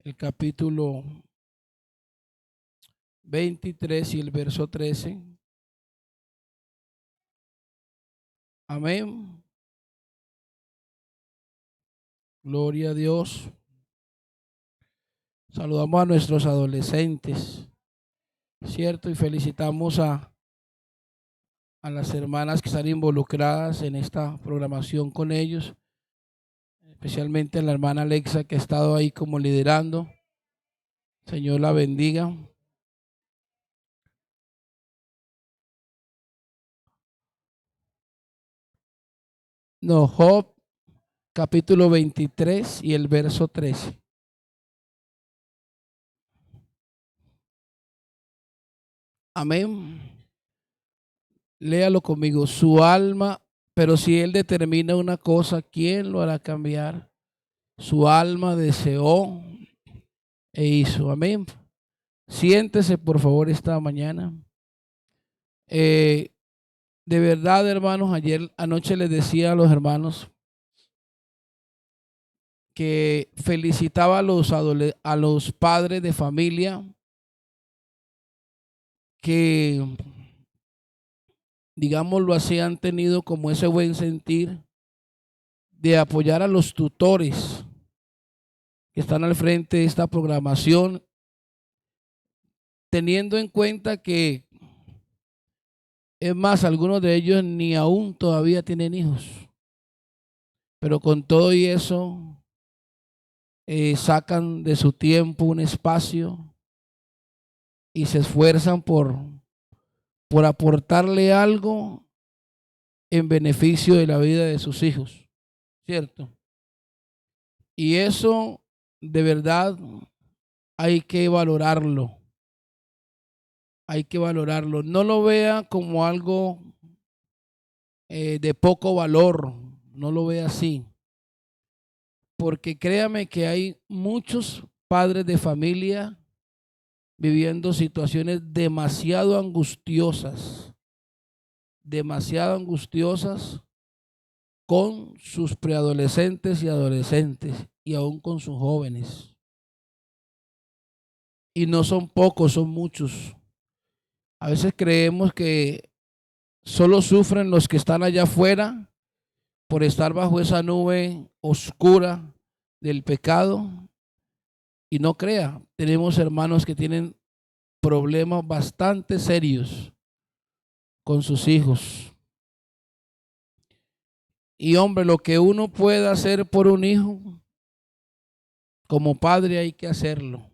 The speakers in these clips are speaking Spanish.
el capítulo 23 y el verso 13. Amén. Gloria a Dios. Saludamos a nuestros adolescentes, ¿cierto? Y felicitamos a las hermanas que están involucradas en esta programación con ellos, especialmente a la hermana Alexa que ha estado ahí como liderando. Señor la bendiga. No, Job capítulo 23 y el verso 13. Amén. Léalo conmigo. Su alma, pero si él determina una cosa, ¿quién lo hará cambiar? Su alma deseó e hizo. Amén. Siéntese, por favor, esta mañana. De verdad, hermanos, anoche les decía a los hermanos que felicitaba a los padres de familia que, digámoslo así, han tenido como ese buen sentir de apoyar a los tutores que están al frente de esta programación, teniendo en cuenta que, es más, algunos de ellos ni aún todavía tienen hijos, pero con todo y eso sacan de su tiempo un espacio y se esfuerzan por aportarle algo en beneficio de la vida de sus hijos, ¿cierto? Y eso de verdad hay que valorarlo. Hay que valorarlo. No lo vea como algo de poco valor. No lo vea así. Porque créame que hay muchos padres de familia viviendo situaciones demasiado angustiosas con sus preadolescentes y adolescentes y aún con sus jóvenes. Y no son pocos, son muchos. A veces creemos que solo sufren los que están allá afuera por estar bajo esa nube oscura del pecado. Y no crea, tenemos hermanos que tienen problemas bastante serios con sus hijos. Y hombre, lo que uno pueda hacer por un hijo, como padre hay que hacerlo.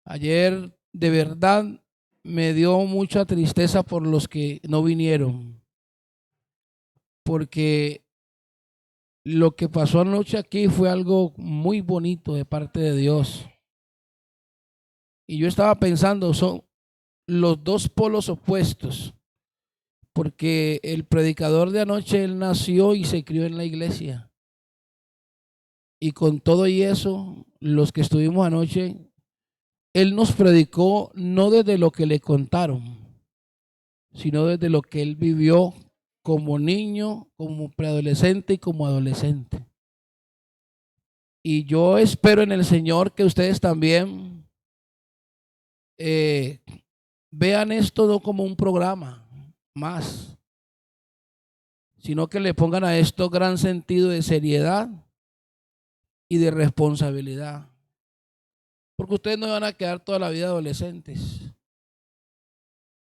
Ayer de verdad me dio mucha tristeza por los que no vinieron, porque lo que pasó anoche aquí fue algo muy bonito de parte de Dios. Y yo estaba pensando, son los dos polos opuestos, porque el predicador de anoche, él nació y se crió en la iglesia. Y con todo y eso, los que estuvimos anoche, él nos predicó no desde lo que le contaron, sino desde lo que él vivió como niño, como preadolescente y como adolescente. Y yo espero en el Señor que ustedes también vean esto no como un programa más, sino que le pongan a esto gran sentido de seriedad y de responsabilidad. Porque ustedes no van a quedar toda la vida adolescentes.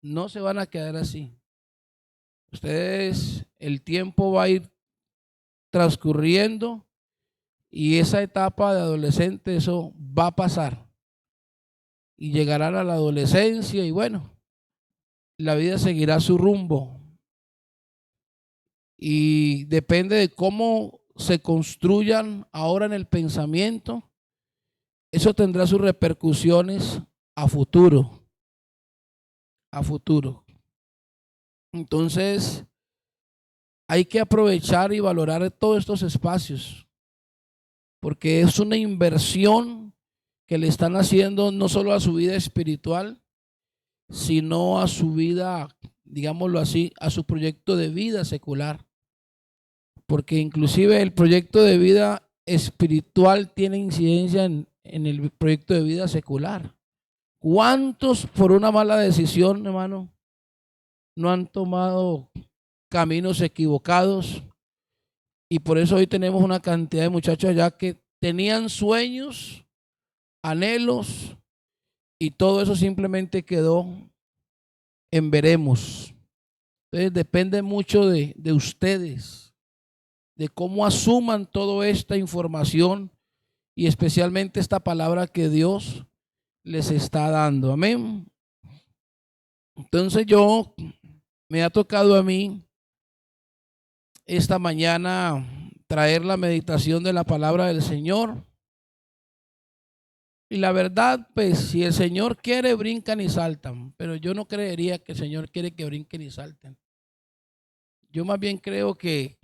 No se van a quedar así. Ustedes, el tiempo va a ir transcurriendo y esa etapa de adolescente, eso va a pasar. Y llegarán a la adolescencia y bueno, la vida seguirá su rumbo. Y depende de cómo se construyan ahora en el pensamiento, eso tendrá sus repercusiones a futuro. A futuro. Entonces, hay que aprovechar y valorar todos estos espacios, porque es una inversión que le están haciendo no solo a su vida espiritual, sino a su vida, digámoslo así, a su proyecto de vida secular. Porque inclusive el proyecto de vida espiritual tiene incidencia en el proyecto de vida secular. ¿Cuántos por una mala decisión, hermano, no han tomado caminos equivocados? Y por eso hoy tenemos una cantidad de muchachos allá que tenían sueños, anhelos, y todo eso simplemente quedó en veremos. Entonces depende mucho de ustedes, de cómo asuman toda esta información y especialmente esta palabra que Dios les está dando. Amén. Entonces me ha tocado a mí esta mañana traer la meditación de la palabra del Señor. Y la verdad, pues si el Señor quiere, brincan y saltan, pero yo no creería que el Señor quiere que brinquen y salten. Yo más bien creo que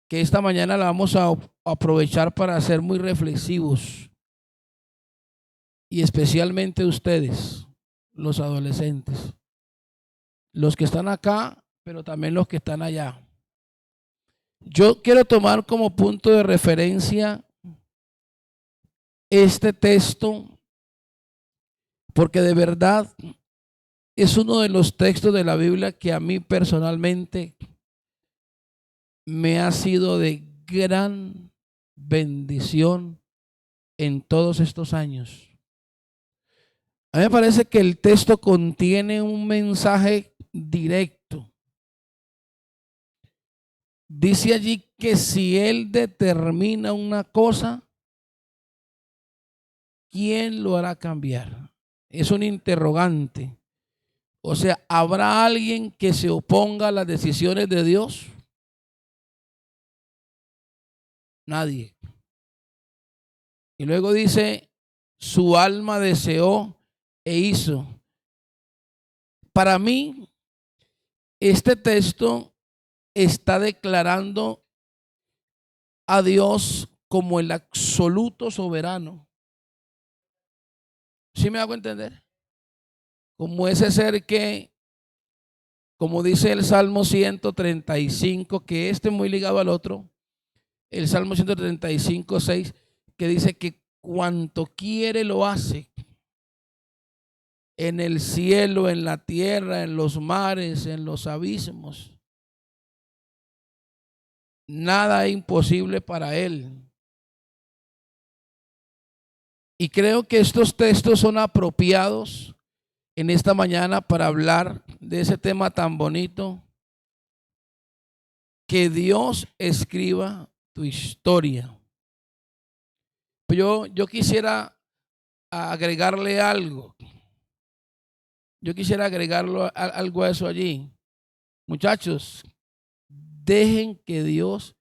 esta mañana la vamos a aprovechar para ser muy reflexivos, y especialmente ustedes, los adolescentes, los que están acá, pero también los que están allá. Yo quiero tomar como punto de referencia este texto porque de verdad es uno de los textos de la Biblia que a mí personalmente me ha sido de gran bendición en todos estos años. A mí me parece que el texto contiene un mensaje directo. Dice allí que si Él determina una cosa, ¿quién lo hará cambiar? Es un interrogante. O sea, ¿habrá alguien que se oponga a las decisiones de Dios? Nadie. Y luego dice, su alma deseó e hizo. Para mí, este texto está declarando a Dios como el absoluto soberano. ¿Sí me hago entender? Como ese ser que, como dice el Salmo 135, que este es muy ligado al otro, el Salmo 135, 6, que dice que cuanto quiere lo hace, en el cielo, en la tierra, en los mares, en los abismos. Nada es imposible para Él. Y creo que estos textos son apropiados en esta mañana para hablar de ese tema tan bonito, que Dios escriba tu historia. Yo quisiera agregarle algo. Yo quisiera agregarlo algo a eso allí. Muchachos, dejen que Dios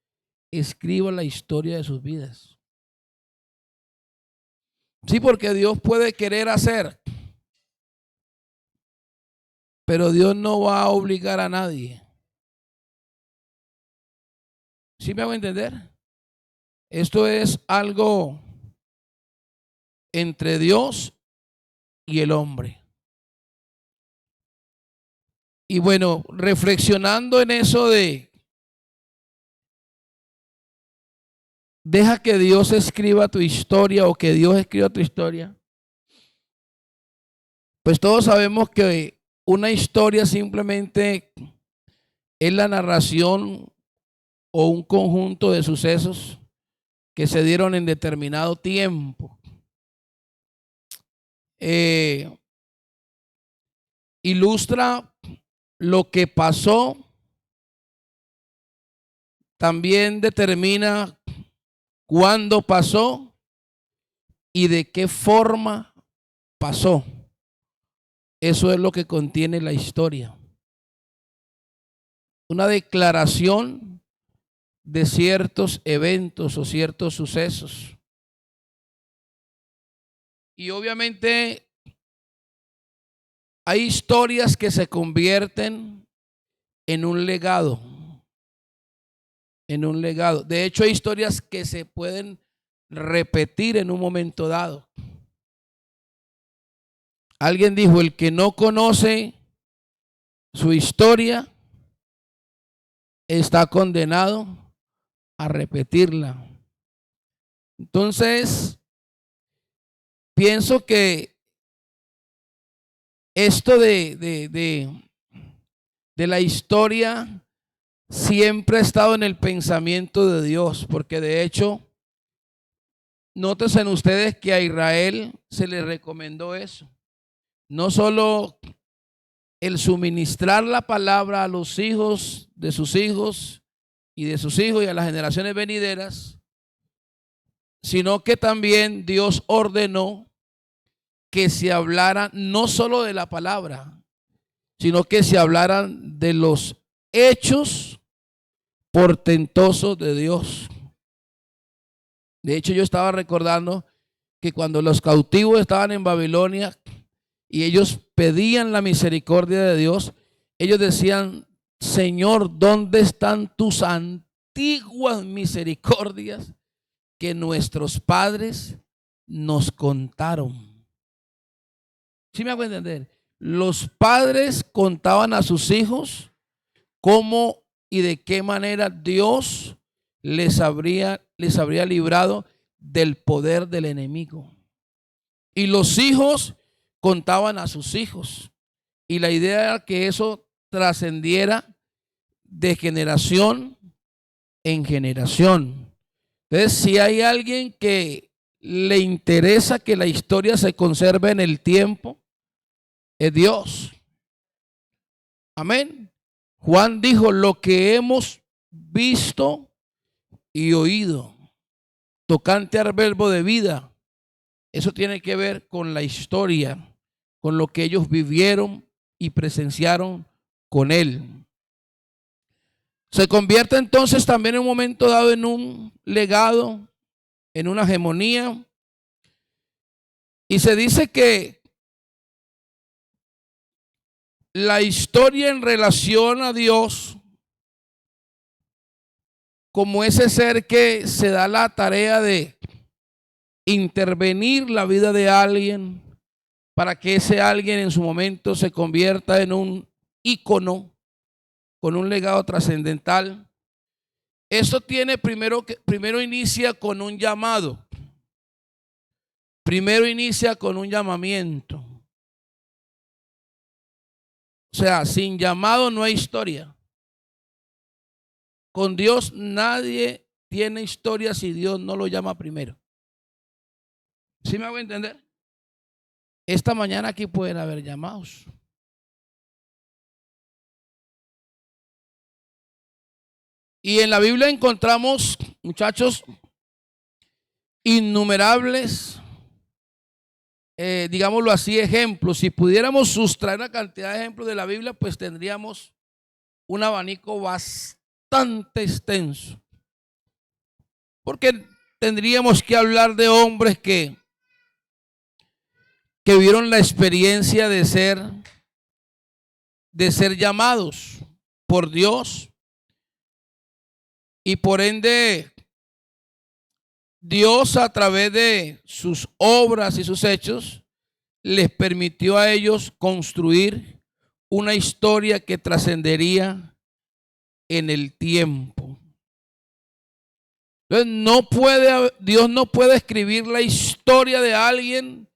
escriba la historia de sus vidas. Sí, porque Dios puede querer hacer, pero Dios no va a obligar a nadie. ¿Sí me hago entender? Esto es algo entre Dios y el hombre. Y bueno, reflexionando en eso de deja que Dios escriba tu historia o que Dios escriba tu historia, pues todos sabemos que una historia simplemente es la narración o un conjunto de sucesos que se dieron en determinado tiempo. Ilustra lo que pasó, también determina cuándo pasó y de qué forma pasó. Eso es lo que contiene la historia. Una declaración de ciertos eventos o ciertos sucesos. Y obviamente hay historias que se convierten en un legado. En un legado. De hecho, hay historias que se pueden repetir en un momento dado. Alguien dijo, el que no conoce su historia está condenado a repetirla. Entonces, pienso que esto de la historia siempre ha estado en el pensamiento de Dios, porque de hecho, nótense ustedes que a Israel se le recomendó eso. No solo el suministrar la palabra a los hijos de sus hijos y de sus hijos y a las generaciones venideras, sino que también Dios ordenó que se hablara no solo de la palabra, sino que se hablaran de los hechos portentosos de Dios. De hecho, yo estaba recordando que cuando los cautivos estaban en Babilonia y ellos pedían la misericordia de Dios, ellos decían: Señor, ¿dónde están tus antiguas misericordias que nuestros padres nos contaron? ¿Sí me hago entender? Los padres contaban a sus hijos cómo y de qué manera Dios les habría librado del poder del enemigo. Y los hijos contaban a sus hijos. Y la idea era que eso trascendiera de generación en generación. Entonces, si hay alguien que le interesa que la historia se conserve en el tiempo, es Dios. Amén. Juan dijo: lo que hemos visto y oído tocante al verbo de vida, eso tiene que ver con la historia, con lo que ellos vivieron y presenciaron con él. Se convierte entonces también en un momento dado en un legado, en una hegemonía. Y se dice que la historia en relación a Dios, como ese ser que se da la tarea de intervenir la vida de alguien para que ese alguien en su momento se convierta en un ícono con un legado trascendental. Esto tiene primero inicia con un llamado. Primero inicia con un llamamiento. O sea, sin llamado no hay historia. Con Dios nadie tiene historia si Dios no lo llama primero. ¿Sí me hago entender? Esta mañana aquí pueden haber llamados. Y en la Biblia encontramos, muchachos, innumerables, digámoslo así, ejemplos. Si pudiéramos sustraer una cantidad de ejemplos de la Biblia, pues tendríamos un abanico bastante extenso. Porque tendríamos que hablar de hombres que vivieron la experiencia de ser llamados por Dios. Y por ende, Dios a través de sus obras y sus hechos les permitió a ellos construir una historia que trascendería en el tiempo. Entonces, Dios no puede escribir la historia de alguien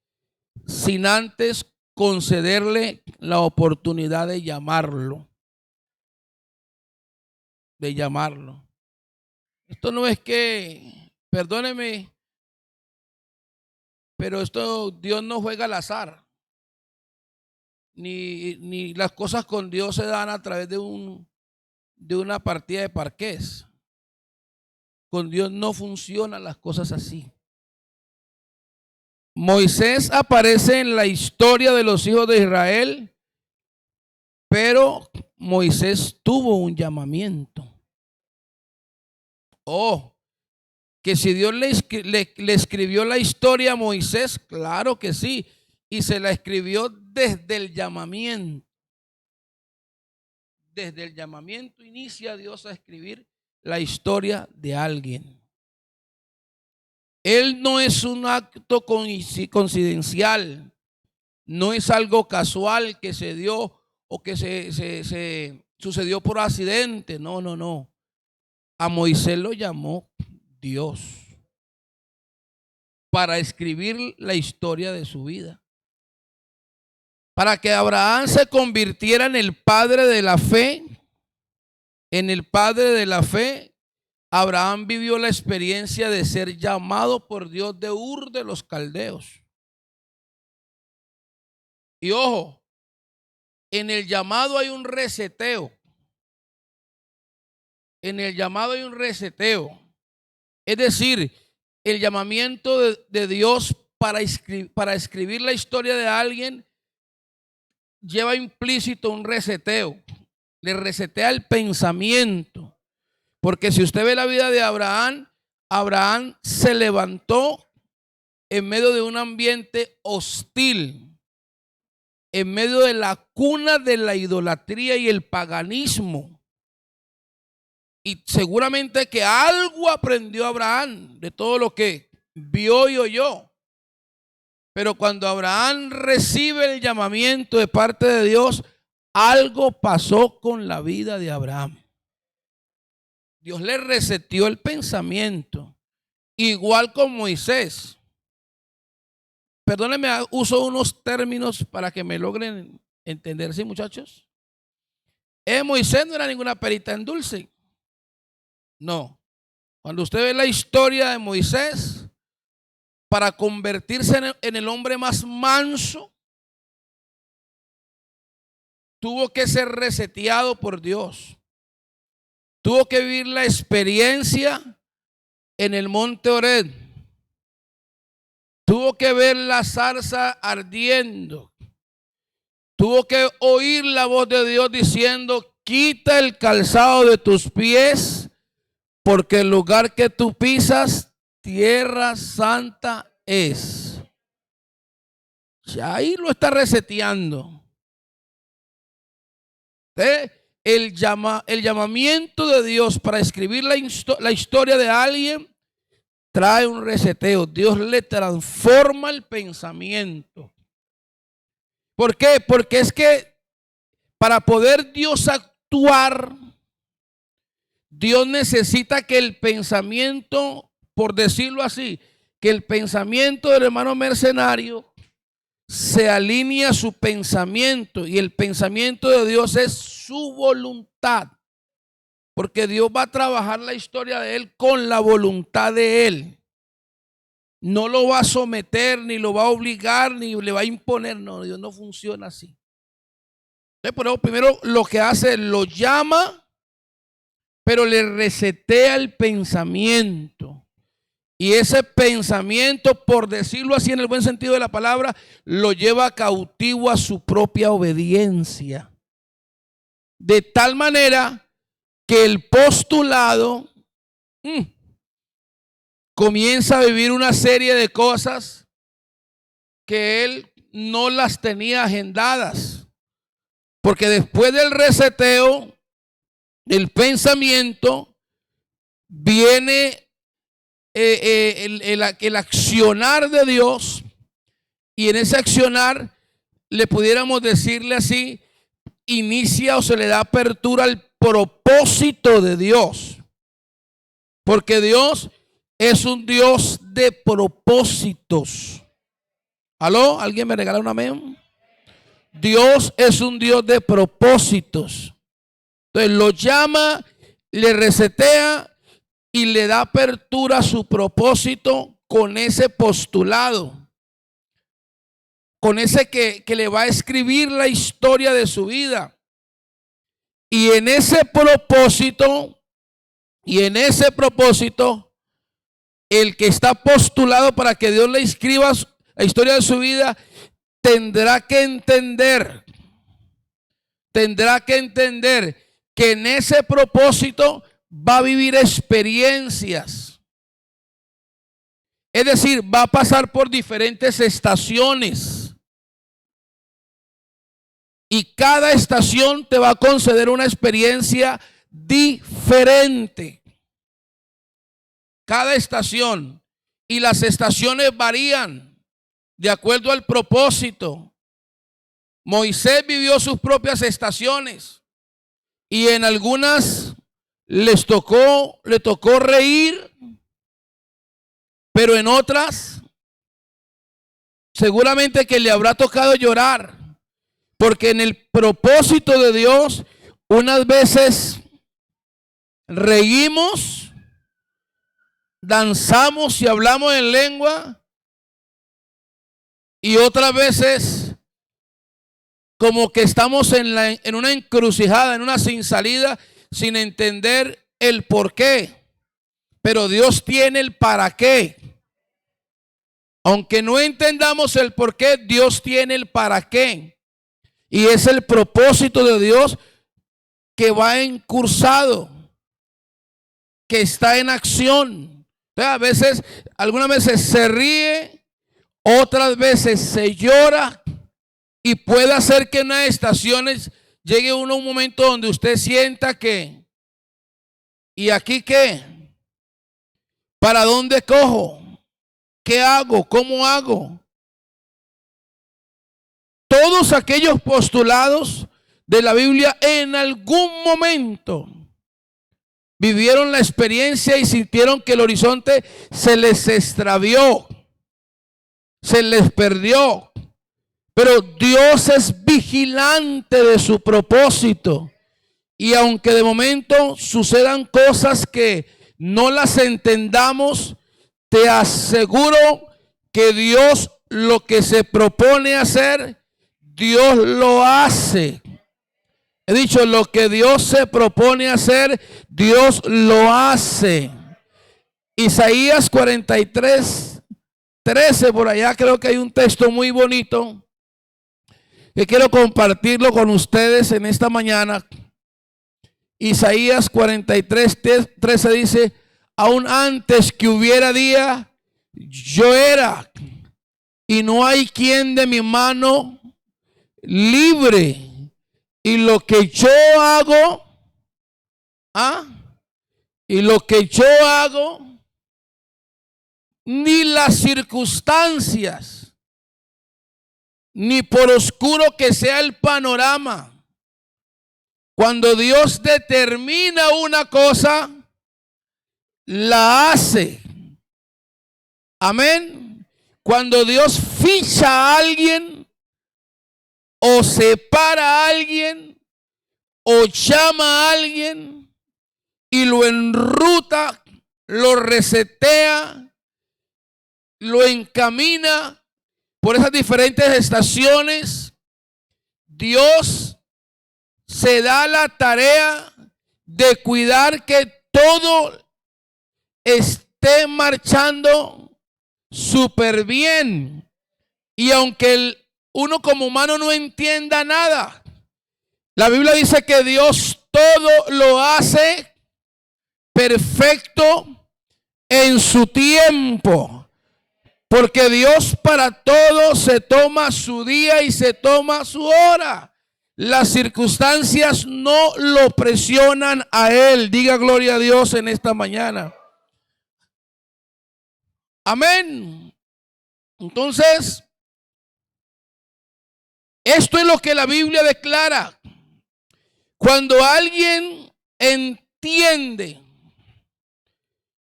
sin antes concederle la oportunidad de llamarlo. Esto no es que, perdóneme, pero Dios no juega al azar. Ni las cosas con Dios se dan a través de una partida de parqués. Con Dios no funcionan las cosas así. Moisés aparece en la historia de los hijos de Israel, pero Moisés tuvo un llamamiento. Que si Dios le escribió la historia a Moisés, claro que sí, y se la escribió desde el llamamiento. Desde el llamamiento inicia Dios a escribir la historia de alguien. Él no es un acto coincidencial, no es algo casual que se dio o que se sucedió por accidente. No. A Moisés lo llamó Dios. para escribir la historia de su vida. Para que Abraham se convirtiera en el padre de la fe, Abraham vivió la experiencia de ser llamado por Dios de Ur de los Caldeos. Y ojo, en el llamado hay un reseteo. Es decir, el llamamiento de Dios para escribir la historia de alguien lleva implícito un reseteo. Le resetea el pensamiento. Porque si usted ve la vida de Abraham, Abraham se levantó en medio de un ambiente hostil, en medio de la cuna de la idolatría y el paganismo. Y seguramente que algo aprendió Abraham de todo lo que vio y oyó. Pero cuando Abraham recibe el llamamiento de parte de Dios, algo pasó con la vida de Abraham. Dios le reseteó el pensamiento, igual con Moisés. Perdónenme, uso unos términos para que me logren entender, ¿sí, muchachos? Moisés no era ninguna perita en dulce. No. Cuando usted ve la historia de Moisés, para convertirse en el hombre más manso, tuvo que ser reseteado por Dios. Tuvo que vivir la experiencia en el monte Horeb. Tuvo que ver la zarza ardiendo. Tuvo que oír la voz de Dios diciendo: quita el calzado de tus pies, porque el lugar que tú pisas, tierra santa es. Ya ahí lo está reseteando. El llamamiento de Dios para escribir la historia de alguien trae un reseteo. Dios le transforma el pensamiento. ¿Por qué? Porque es que para poder Dios actuar, Dios necesita que el pensamiento, por decirlo así, que el pensamiento del hermano mercenario se alinea a su pensamiento, y el pensamiento de Dios es su voluntad, porque Dios va a trabajar la historia de él con la voluntad de él. No lo va a someter, ni lo va a obligar, ni le va a imponer. No, Dios no funciona así. Entonces, por eso, primero lo que hace, lo llama, pero le resetea el pensamiento. Y ese pensamiento, por decirlo así en el buen sentido de la palabra, lo lleva cautivo a su propia obediencia. De tal manera que el postulado comienza a vivir una serie de cosas que él no las tenía agendadas. Porque después del reseteo del pensamiento viene el accionar de Dios, y en ese accionar le pudiéramos decirle así, inicia o se le da apertura al propósito de Dios, porque Dios es un Dios de propósitos. ¿Aló? ¿Alguien me regala un amén? Dios es un Dios de propósitos. Entonces lo llama, le resetea y le da apertura a su propósito con ese postulado, con ese que le va a escribir la historia de su vida. Y en ese propósito, el que está postulado para que Dios le escriba la historia de su vida, tendrá que entender que en ese propósito va a vivir experiencias. Es decir, va a pasar por diferentes estaciones. Y cada estación te va a conceder una experiencia diferente. Cada estación. Y las estaciones varían de acuerdo al propósito. Moisés vivió sus propias estaciones. Y en algunas le tocó reír, pero en otras seguramente que le habrá tocado llorar, porque en el propósito de Dios, unas veces reímos, danzamos y hablamos en lengua, y otras veces como que estamos en una encrucijada, en una sin salida, sin entender el por qué. Pero Dios tiene el para qué. Aunque no entendamos el por qué, Dios tiene el para qué. Y es el propósito de Dios que va encursado, que está en acción. A veces, algunas veces se ríe, otras veces se llora, y puede hacer que en unas estaciones llegue uno a un momento donde usted sienta que, ¿y aquí qué? ¿Para dónde cojo? ¿Qué hago? ¿Cómo hago? Todos aquellos postulados de la Biblia en algún momento vivieron la experiencia y sintieron que el horizonte se les extravió, se les perdió. Pero Dios es vigilante de su propósito. Y aunque de momento sucedan cosas que no las entendamos, te aseguro que Dios lo que se propone hacer, Dios lo hace. He dicho, lo que Dios se propone hacer, Dios lo hace. Isaías 43:13, por allá creo que hay un texto muy bonito que quiero compartirlo con ustedes en esta mañana. Isaías 43:13 dice: aún antes que hubiera día, yo era, y no hay quien de mi mano libre. Y lo que yo hago, y lo que yo hago, ni las circunstancias, ni por oscuro que sea el panorama, cuando Dios determina una cosa, la hace. Amén. Cuando Dios ficha a alguien, o separa a alguien, o llama a alguien y lo enruta, lo resetea, lo encamina por esas diferentes estaciones, Dios se da la tarea de cuidar que todo esté marchando súper bien. Y aunque uno como humano no entienda nada, la Biblia dice que Dios todo lo hace perfecto en su tiempo. Porque Dios para todo se toma su día y se toma su hora. Las circunstancias no lo presionan a Él. Diga gloria a Dios en esta mañana. Amén. Entonces, esto es lo que la Biblia declara. Cuando alguien entiende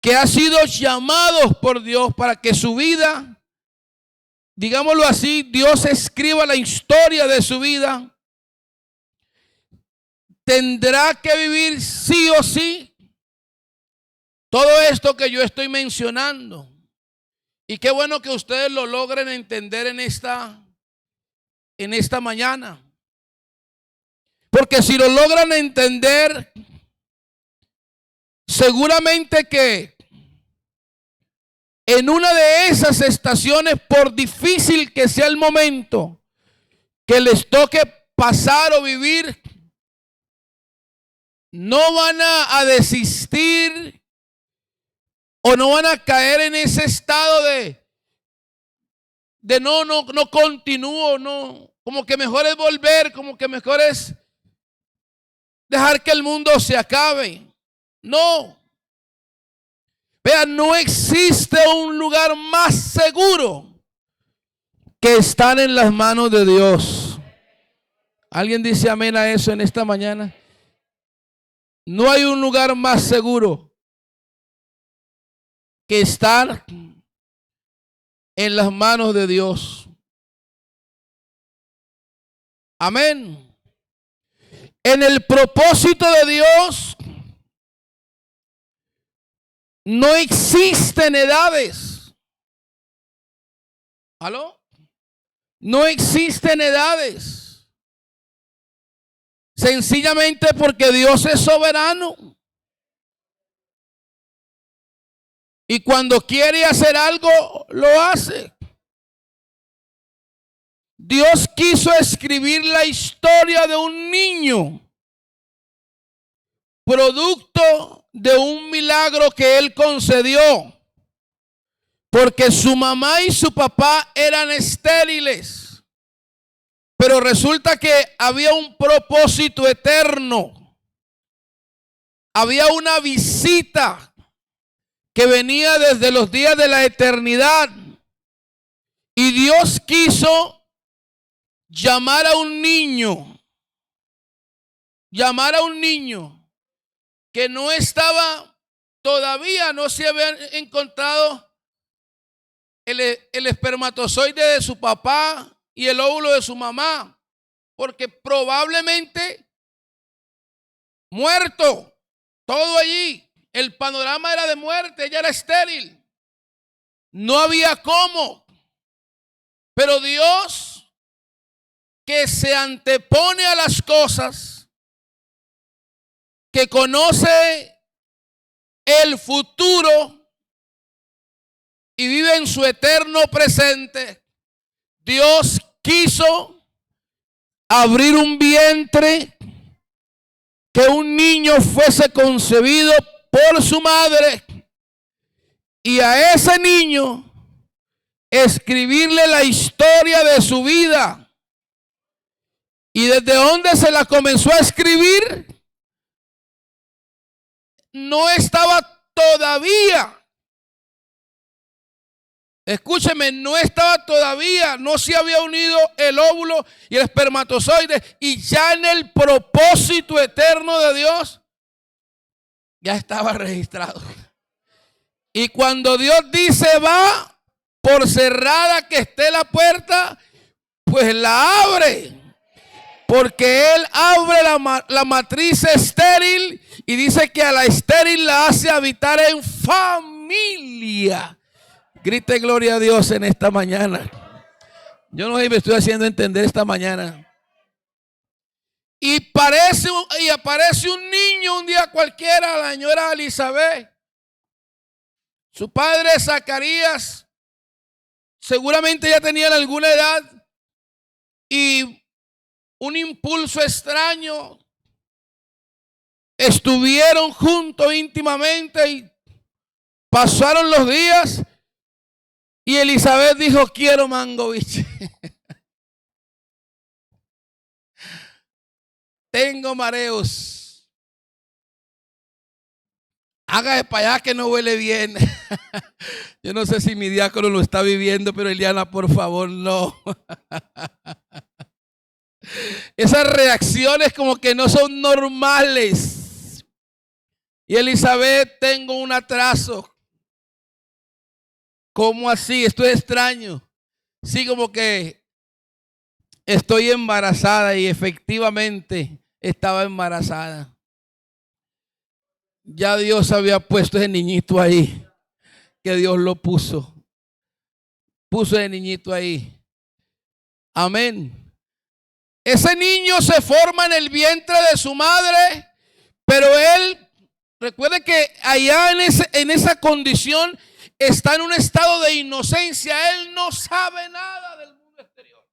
que ha sido llamado por Dios para que su vida, digámoslo así, Dios escriba la historia de su vida, tendrá que vivir sí o sí todo esto que yo estoy mencionando. Y qué bueno que ustedes lo logren entender en esta mañana. Porque si lo logran entender, seguramente que en una de esas estaciones, por difícil que sea el momento que les toque pasar o vivir, no van a desistir o no van a caer en ese estado de no continúo, no, como que mejor es volver, como que mejor es dejar que el mundo se acabe. No. Vean, no existe un lugar más seguro que estar en las manos de Dios. ¿Alguien dice amén a eso en esta mañana? No hay un lugar más seguro que estar en las manos de Dios. Amén. En el propósito de Dios no existen edades. ¿Aló? No existen edades. Sencillamente porque Dios es soberano. Y cuando quiere hacer algo, lo hace. Dios quiso escribir la historia de un niño, producto de un milagro que Él concedió, porque su mamá y su papá eran estériles. Pero resulta que había un propósito eterno. Había una visita que venía desde los días de la eternidad. Y Dios quiso llamar a un niño que no estaba, todavía no se había encontrado el espermatozoide de su papá y el óvulo de su mamá, porque probablemente muerto, todo allí, el panorama era de muerte, ella era estéril, no había cómo. Pero Dios, que se antepone a las cosas, que conoce el futuro y vive en su eterno presente, Dios quiso abrir un vientre, que un niño fuese concebido por su madre, y a ese niño escribirle la historia de su vida. Y desde donde se la comenzó a escribir, no estaba todavía, escúcheme, no estaba todavía, no se había unido el óvulo y el espermatozoide, y ya en el propósito eterno de Dios ya estaba registrado. Y cuando Dios dice va, por cerrada que esté la puerta, pues la abre. Porque Él abre la matriz estéril y dice que a la estéril la hace habitar en familia. Grite gloria a Dios en esta mañana. Yo no sé si me estoy haciendo entender esta mañana. Y aparece un niño un día cualquiera, la señora Elizabeth. Su padre Zacarías seguramente ya tenían alguna edad, y un impulso extraño, estuvieron juntos íntimamente y pasaron los días, y Elizabeth dijo: quiero mangovich. Tengo mareos. Hágase para allá que no huele bien. Yo no sé si mi diácono lo está viviendo, pero Eliana, por favor, no. Esas reacciones como que no son normales. Y Elizabeth, tengo un atraso. ¿Cómo así? Esto es extraño. Sí, como que estoy embarazada, y efectivamente estaba embarazada. Ya Dios había puesto ese niñito ahí, que Dios lo puso. Puso ese niñito ahí. Amén. Ese niño se forma en el vientre de su madre, pero él, recuerde que allá en esa condición está en un estado de inocencia. Él no sabe nada del mundo exterior.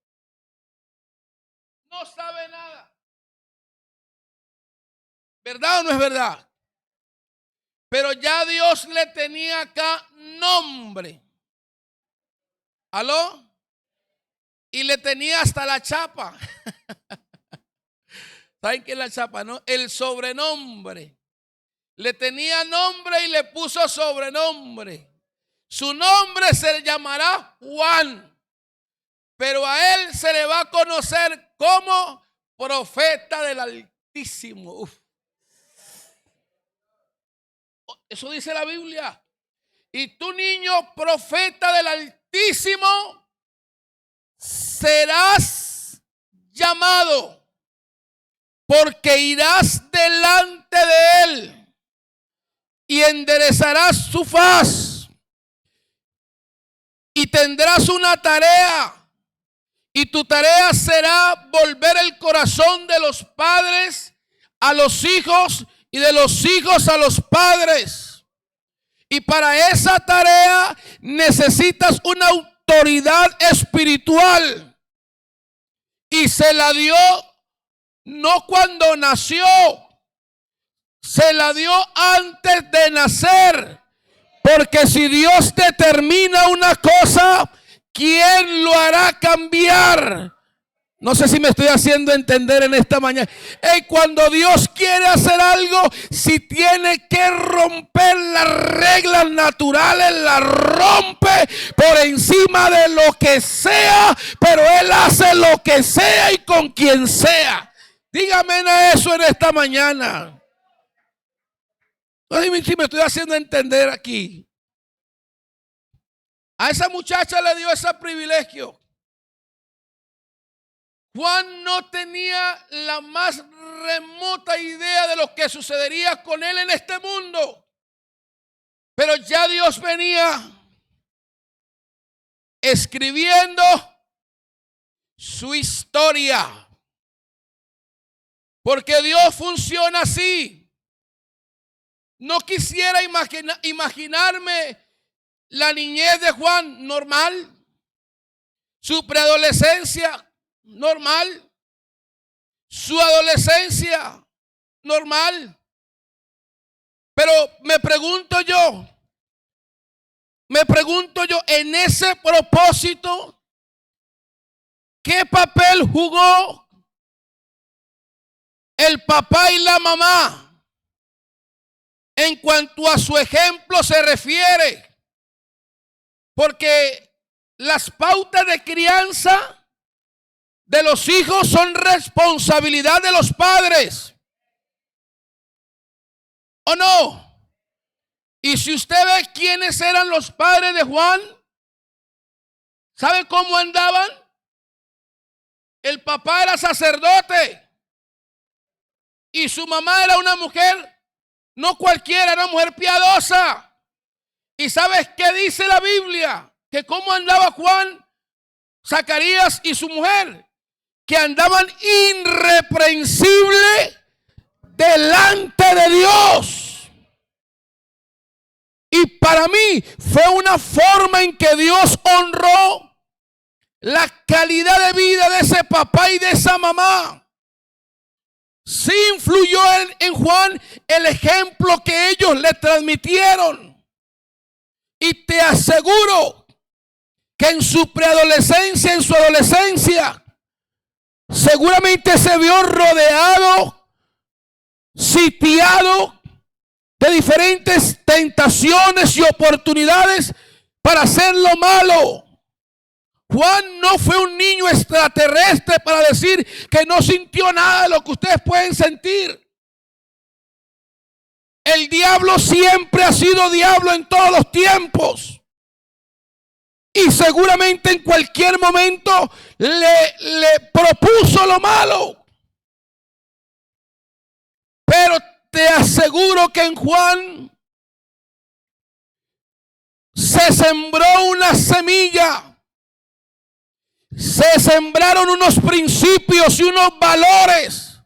No sabe nada. ¿Verdad o no es verdad? Pero ya Dios le tenía acá nombre. ¿Aló? Y le tenía hasta la chapa. ¿Saben qué es la chapa, no? El sobrenombre. Le tenía nombre y le puso sobrenombre. Su nombre se llamará Juan, pero a él se le va a conocer como profeta del Altísimo. Uf. Eso dice la Biblia. Y tú, niño, profeta del Altísimo, serás llamado, porque irás delante de él y enderezarás su faz y tendrás una tarea. Y tu tarea será volver el corazón de los padres a los hijos y de los hijos a los padres. Y para esa tarea necesitas una autoridad espiritual. Y se la dio no cuando nació, se la dio antes de nacer. Porque si Dios determina una cosa, ¿quién lo hará cambiar? No sé si me estoy haciendo entender en esta mañana. Cuando Dios quiere hacer algo, si tiene que romper las reglas naturales, las rompe por encima de lo que sea, pero Él hace lo que sea y con quien sea. Dígame eso en esta mañana. No sé si me estoy haciendo entender aquí. A esa muchacha le dio ese privilegio. Juan no tenía la más remota idea de lo que sucedería con él en este mundo. Pero ya Dios venía escribiendo su historia. Porque Dios funciona así. No quisiera imaginarme la niñez de Juan normal, su preadolescencia normal, su adolescencia normal. Pero me pregunto yo, en ese propósito, ¿qué papel jugó el papá y la mamá en cuanto a su ejemplo se refiere? Porque las pautas de crianza de los hijos son responsabilidad de los padres. ¿O no? Y si usted ve quiénes eran los padres de Juan, ¿sabe cómo andaban? El papá era sacerdote y su mamá era una mujer, no cualquiera, era una mujer piadosa. ¿Y sabes qué dice la Biblia? Que cómo andaba Juan, Zacarías y su mujer, que andaban irreprensibles delante de Dios. Y para mí fue una forma en que Dios honró la calidad de vida de ese papá y de esa mamá. Sí influyó en Juan el ejemplo que ellos le transmitieron. Y te aseguro que en su preadolescencia, en su adolescencia, seguramente se vio rodeado, sitiado de diferentes tentaciones y oportunidades para hacer lo malo. Juan no fue un niño extraterrestre para decir que no sintió nada de lo que ustedes pueden sentir. El diablo siempre ha sido diablo en todos los tiempos. Y seguramente en cualquier momento le propuso lo malo. Pero te aseguro que en Juan se sembró una semilla. Se sembraron unos principios y unos valores.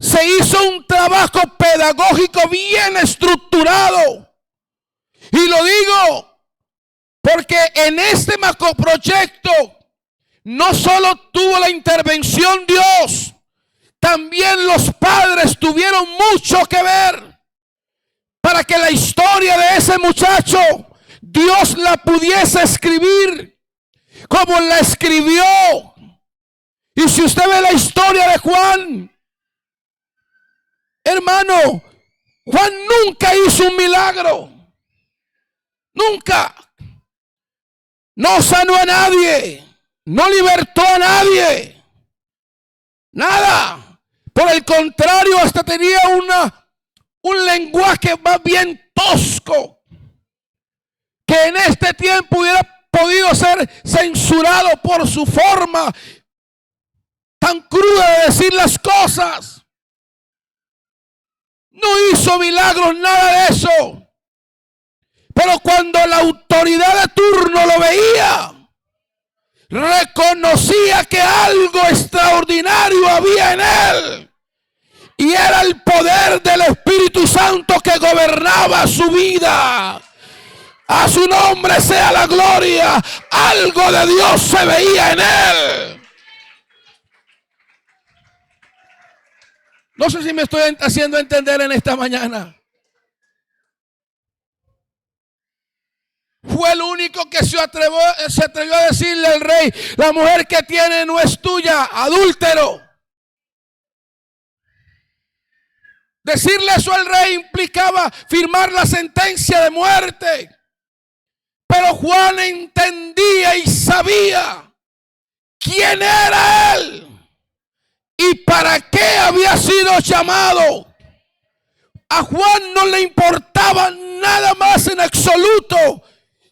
Se hizo un trabajo pedagógico bien estructurado. Y lo digo porque en este macroproyecto no solo tuvo la intervención Dios, también los padres tuvieron mucho que ver para que la historia de ese muchacho Dios la pudiese escribir como la escribió. Y si usted ve la historia de Juan, hermano, Juan nunca hizo un milagro. Nunca. No sanó a nadie. No libertó a nadie. Nada. Por el contrario, hasta tenía un lenguaje más bien tosco, que en este tiempo hubiera podido ser censurado por su forma tan cruda de decir las cosas. No hizo milagros, nada de eso. Pero cuando la autoridad de turno lo veía, reconocía que algo extraordinario había en él. Y era el poder del Espíritu Santo que gobernaba su vida. A su nombre sea la gloria. Algo de Dios se veía en él. No sé si me estoy haciendo entender en esta mañana. Fue el único que se atrevió a decirle al rey: la mujer que tiene no es tuya, adúltero. Decirle eso al rey implicaba firmar la sentencia de muerte. Pero Juan entendía y sabía quién era él y para qué había sido llamado. A Juan no le importaba nada más en absoluto,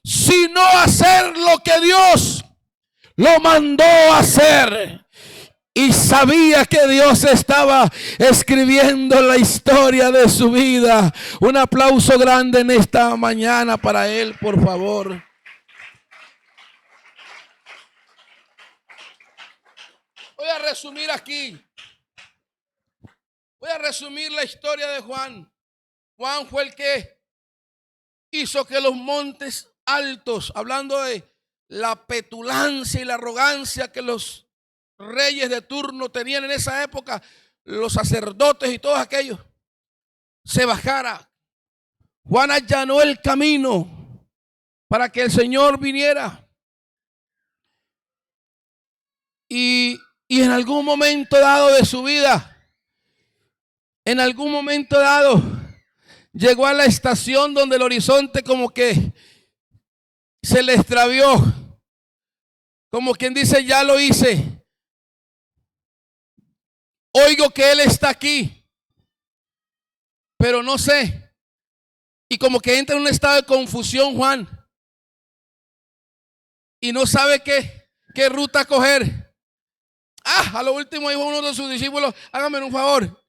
sino hacer lo que Dios lo mandó a hacer. Y sabía que Dios estaba escribiendo la historia de su vida. Un aplauso grande en esta mañana para él, por favor. Voy a resumir aquí. Voy a resumir la historia de Juan. Juan fue el que hizo que los montes altos, hablando de la petulancia y la arrogancia que los reyes de turno tenían en esa época, los sacerdotes y todos aquellos, se bajara. Juan allanó el camino para que el Señor viniera. Y en algún momento dado de su vida, en algún momento dado, llegó a la estación donde el horizonte como que se le extravió. Como quien dice: ya lo hice. Oigo que Él está aquí, pero no sé. Y como que entra en un estado de confusión Juan. Y no sabe qué ruta coger. A lo último dijo uno de sus discípulos: háganme un favor.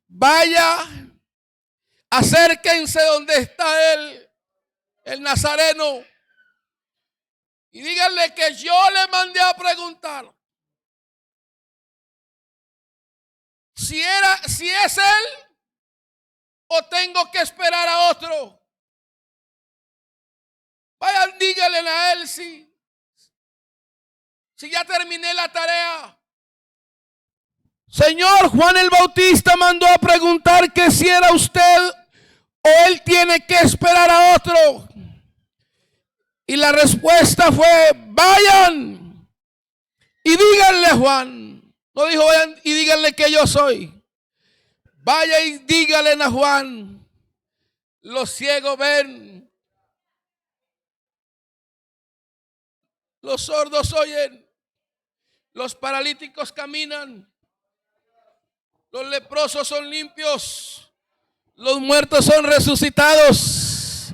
Vaya, acérquense donde está el Nazareno. Y díganle que yo le mandé a preguntar si es él o tengo que esperar a otro. Vayan, díganle a él si ya terminé la tarea. Señor, Juan el Bautista mandó a preguntar que si era usted o él tiene que esperar a otro. Y la respuesta fue: vayan y díganle a Juan. No dijo vayan y díganle que yo soy. Vaya y díganle a Juan: los ciegos ven, los sordos oyen, los paralíticos caminan, los leprosos son limpios, los muertos son resucitados.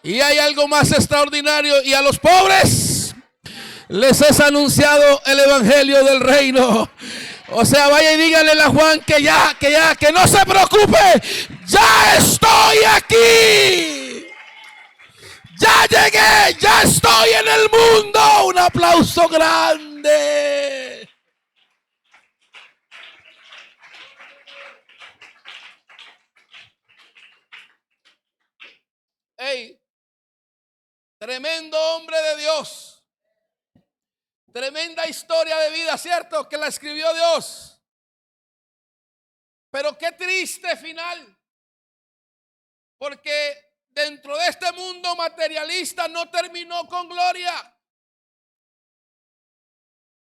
Y hay algo más extraordinario: y a los pobres les es anunciado el evangelio del reino. O sea, vaya y díganle a Juan que no se preocupe. Ya estoy aquí. Ya llegué, ya estoy en el mundo. Un aplauso grande. Hey, tremendo hombre de Dios. Tremenda historia de vida, ¿cierto? Que la escribió Dios. Pero qué triste final. Porque dentro de este mundo materialista no terminó con gloria.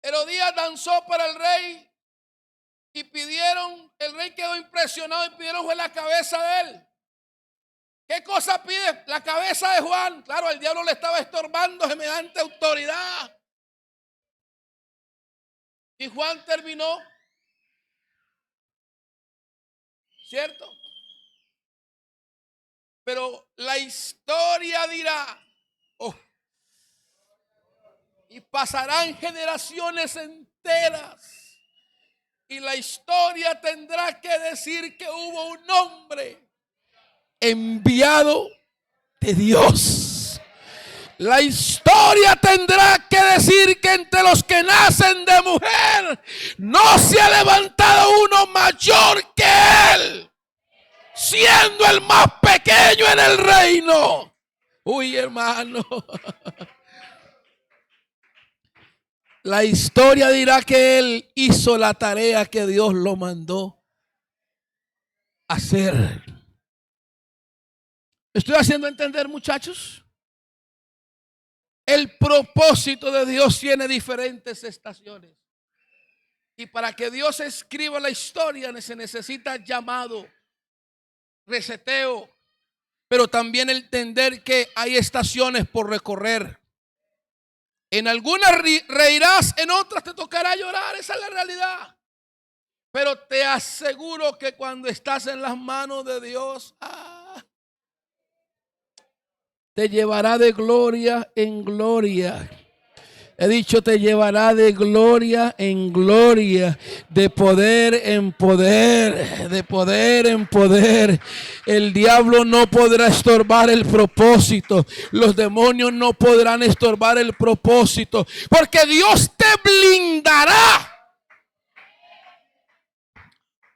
Herodías danzó para el rey y el rey quedó impresionado y pidieron fue la cabeza de él. ¿Qué cosa pide? La cabeza de Juan. Claro, el diablo le estaba estorbando semejante autoridad. Y Juan terminó, ¿cierto? Pero la historia dirá, y pasarán generaciones enteras Y la historia tendrá que decir que hubo un hombre enviado de Dios. La historia tendrá que decir que entre los que nacen de mujer no se ha levantado uno mayor que él, siendo el más pequeño en el reino. Uy, hermano. La historia dirá que él hizo la tarea que Dios lo mandó hacer. ¿Estoy haciendo entender, muchachos? El propósito de Dios tiene diferentes estaciones. Y para que Dios escriba la historia se necesita llamado, reseteo, pero también entender que hay estaciones por recorrer. En algunas reirás, en otras te tocará llorar. Esa es la realidad. Pero te aseguro que cuando estás en las manos de Dios, te llevará de gloria en gloria. He dicho, te llevará de gloria en gloria, de poder en poder, de poder en poder. El diablo no podrá estorbar el propósito. Los demonios no podrán estorbar el propósito, porque Dios te blindará.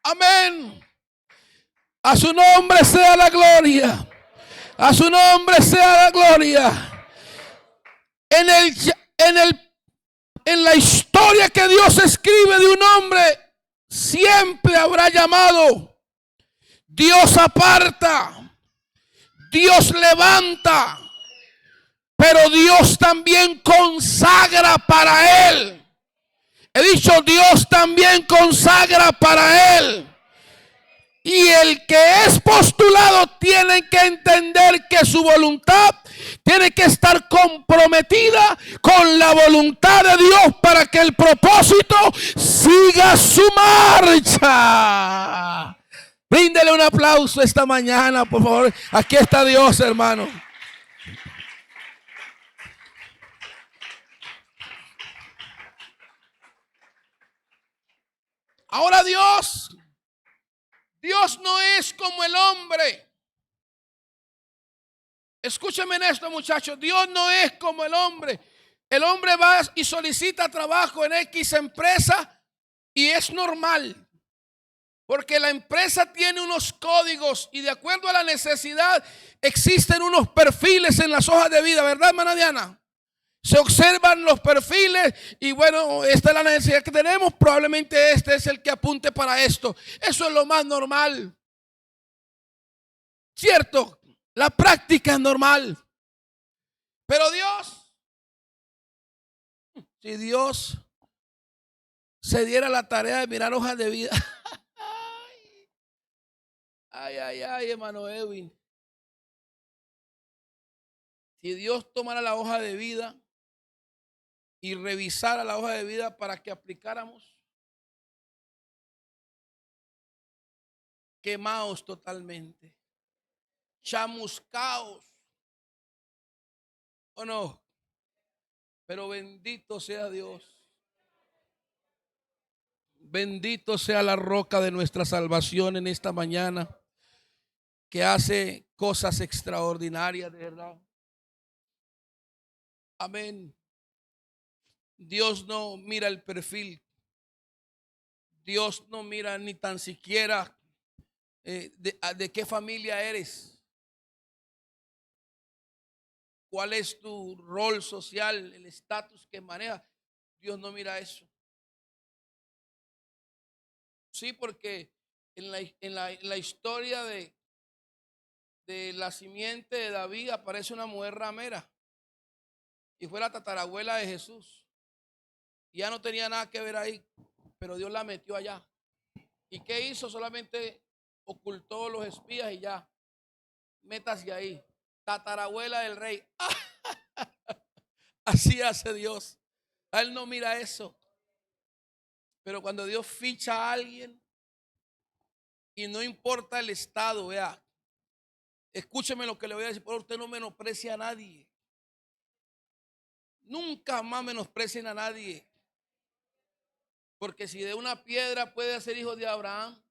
Amén. A su nombre sea la gloria. A su nombre sea la gloria. En la historia que Dios escribe de un hombre, siempre habrá llamado. Dios aparta, Dios levanta, pero Dios también consagra para él. He dicho, Dios también consagra para él. Y el que es postulado tiene que entender que su voluntad tiene que estar comprometida con la voluntad de Dios para que el propósito siga su marcha. Bríndele un aplauso esta mañana, por favor. Aquí está Dios, hermano. Ahora Dios no es como el hombre. Escúcheme en esto, muchachos. Dios no es como el hombre. El hombre va y solicita trabajo en X empresa y es normal. Porque la empresa tiene unos códigos y de acuerdo a la necesidad existen unos perfiles en las hojas de vida, ¿verdad, hermana Diana? Se observan los perfiles y bueno, esta es la necesidad que tenemos, probablemente este es el que apunte para esto. Eso es lo más normal. ¿Cierto? La práctica es normal. Pero Dios, si Dios se diera la tarea de mirar hojas de vida. Ay, hermano Edwin. Si Dios tomara la hoja de vida y revisara la hoja de vida para que aplicáramos, quemados totalmente, chamuscaos, ¿o no? Pero bendito sea Dios. Bendito sea la roca de nuestra salvación en esta mañana, que hace cosas extraordinarias, de verdad. Amén. Dios no mira el perfil. Dios no mira ni tan siquiera de qué familia eres. ¿Cuál es tu rol social, el estatus que maneja? Dios no mira eso. Sí, porque en la historia de la simiente de David aparece una mujer ramera y fue la tatarabuela de Jesús. Y ya no tenía nada que ver ahí, pero Dios la metió allá. ¿Y qué hizo? Solamente ocultó los espías y ya. Métase ahí. Tatarabuela del rey. Así hace Dios. A él no mira eso. Pero cuando Dios ficha a alguien y no importa el estado, vea, escúcheme lo que le voy a decir, por usted no menosprecia a nadie. Nunca más menosprecien a nadie. Porque si de una piedra puede hacer hijos de Abraham,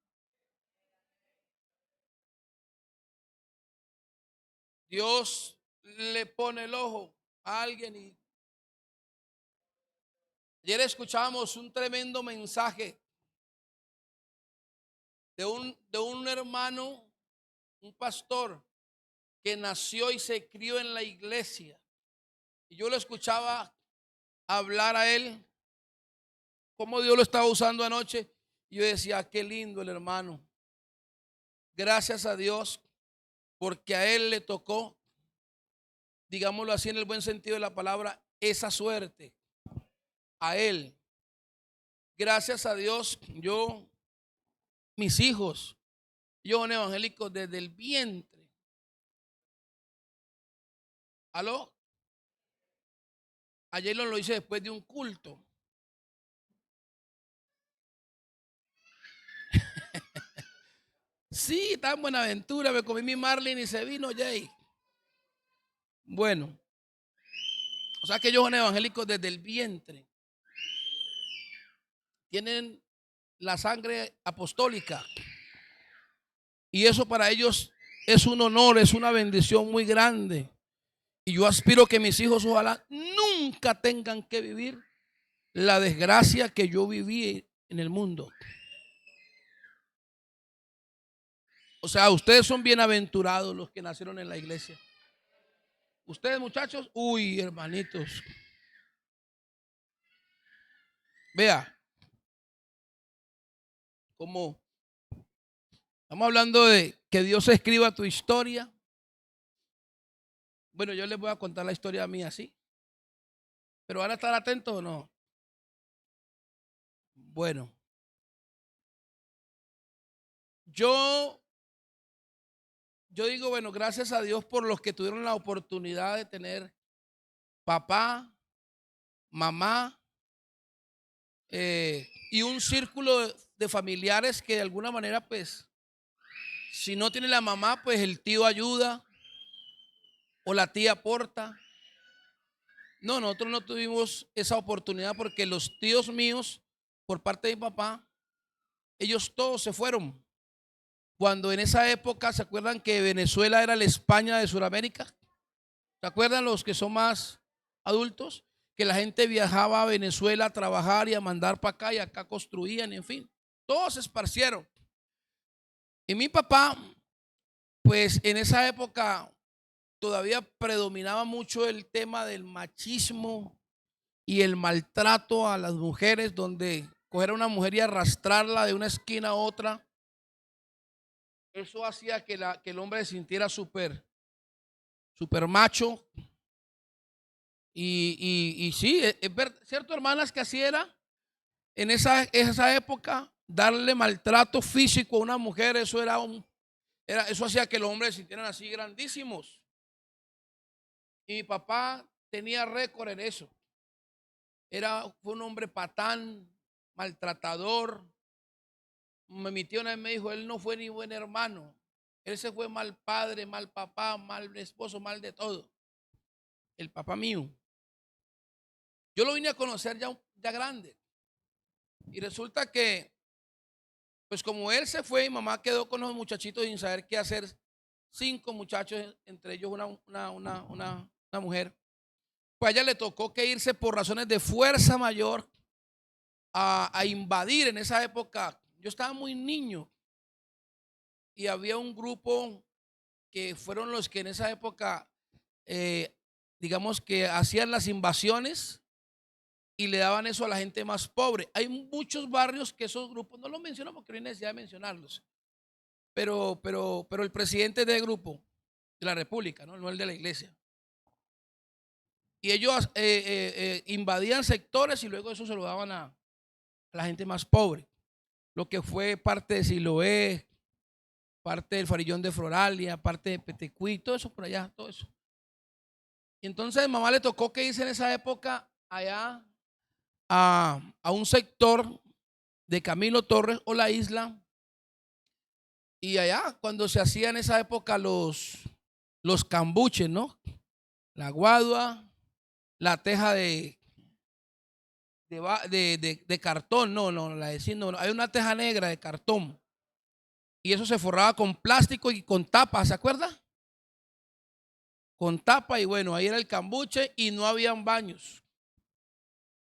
Dios le pone el ojo a alguien. Y ayer escuchamos un tremendo mensaje de un hermano, un pastor que nació y se crió en la iglesia. Y yo lo escuchaba hablar a él, cómo Dios lo estaba usando anoche. Y yo decía, qué lindo el hermano. Gracias a Dios, porque a él le tocó, digámoslo así en el buen sentido de la palabra, esa suerte. A él. Gracias a Dios, mis hijos, yo son evangélicos desde el vientre. ¿Aló? Ayer lo hice después de un culto. Sí, estaba en Buenaventura, me comí mi Marlin y se vino Jay. Bueno, o sea que ellos son evangélicos desde el vientre. Tienen la sangre apostólica. Y eso para ellos es un honor, es una bendición muy grande. Y yo aspiro que mis hijos ojalá nunca tengan que vivir la desgracia que yo viví en el mundo. O sea, ustedes son bienaventurados los que nacieron en la iglesia. Ustedes, muchachos, uy, hermanitos. Vea, como estamos hablando de que Dios escriba tu historia. Bueno, yo les voy a contar la historia mía así. Pero van a estar atentos o no. Bueno, yo digo, bueno, gracias a Dios por los que tuvieron la oportunidad de tener papá, mamá, y un círculo de familiares que de alguna manera, pues, si no tiene la mamá, pues el tío ayuda o la tía aporta. No, nosotros no tuvimos esa oportunidad porque los tíos míos, por parte de mi papá, ellos todos se fueron. Cuando en esa época, ¿se acuerdan que Venezuela era la España de Sudamérica? ¿Se acuerdan los que son más adultos? Que la gente viajaba a Venezuela a trabajar y a mandar para acá y acá construían, en fin. Todos se esparcieron. Y mi papá, pues en esa época todavía predominaba mucho el tema del machismo y el maltrato a las mujeres, donde coger a una mujer y arrastrarla de una esquina a otra. Eso hacía que el hombre se sintiera súper macho. Y sí, es cierto, hermanas, que así era. En esa época, darle maltrato físico a una mujer, eso eso hacía que los hombres se sintieran así grandísimos. Y mi papá tenía récord en eso. Fue un hombre patán, maltratador. Mi tío una vez me dijo, él no fue ni buen hermano. Él se fue mal padre, mal papá, mal esposo, mal de todo. El papá mío. Yo lo vine a conocer ya grande. Y resulta que, pues como él se fue, mi mamá quedó con los muchachitos sin saber qué hacer. 5 muchachos, entre ellos una mujer. Pues a ella le tocó que irse por razones de fuerza mayor a invadir en esa época. Yo estaba muy niño y había un grupo que fueron los que en esa época, digamos que hacían las invasiones y le daban eso a la gente más pobre. Hay muchos barrios que esos grupos, no los menciono porque no hay necesidad de mencionarlos, pero el presidente del grupo de la República, no el de la iglesia. Y ellos invadían sectores y luego eso se lo daban a la gente más pobre. Lo que fue parte de Siloé, parte del Farillón de Floralia, parte de Petecuí, todo eso por allá, todo eso. Y entonces a mamá le tocó que irse en esa época allá a un sector de Camilo Torres o la isla. Y allá cuando se hacían en esa época los cambuches, ¿no? La guadua, la teja de de cartón, no, la de zinc, no, hay una teja negra de cartón. Y eso se forraba con plástico y con tapa, ¿se acuerda? Con tapa y bueno, ahí era el cambuche y no habían baños.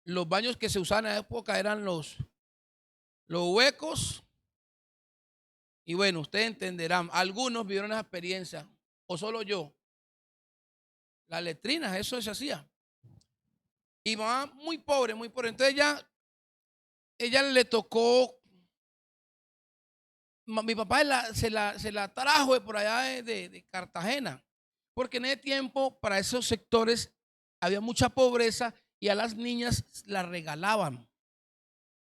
Los baños que se usaban en la época eran los huecos. Y bueno, ustedes entenderán, algunos vivieron esa experiencia, o solo yo. Las letrinas, eso se hacía. Y mamá muy pobre, muy pobre. Entonces ella le tocó, mi papá se la trajo de por allá de Cartagena, porque en ese tiempo para esos sectores había mucha pobreza y a las niñas las regalaban.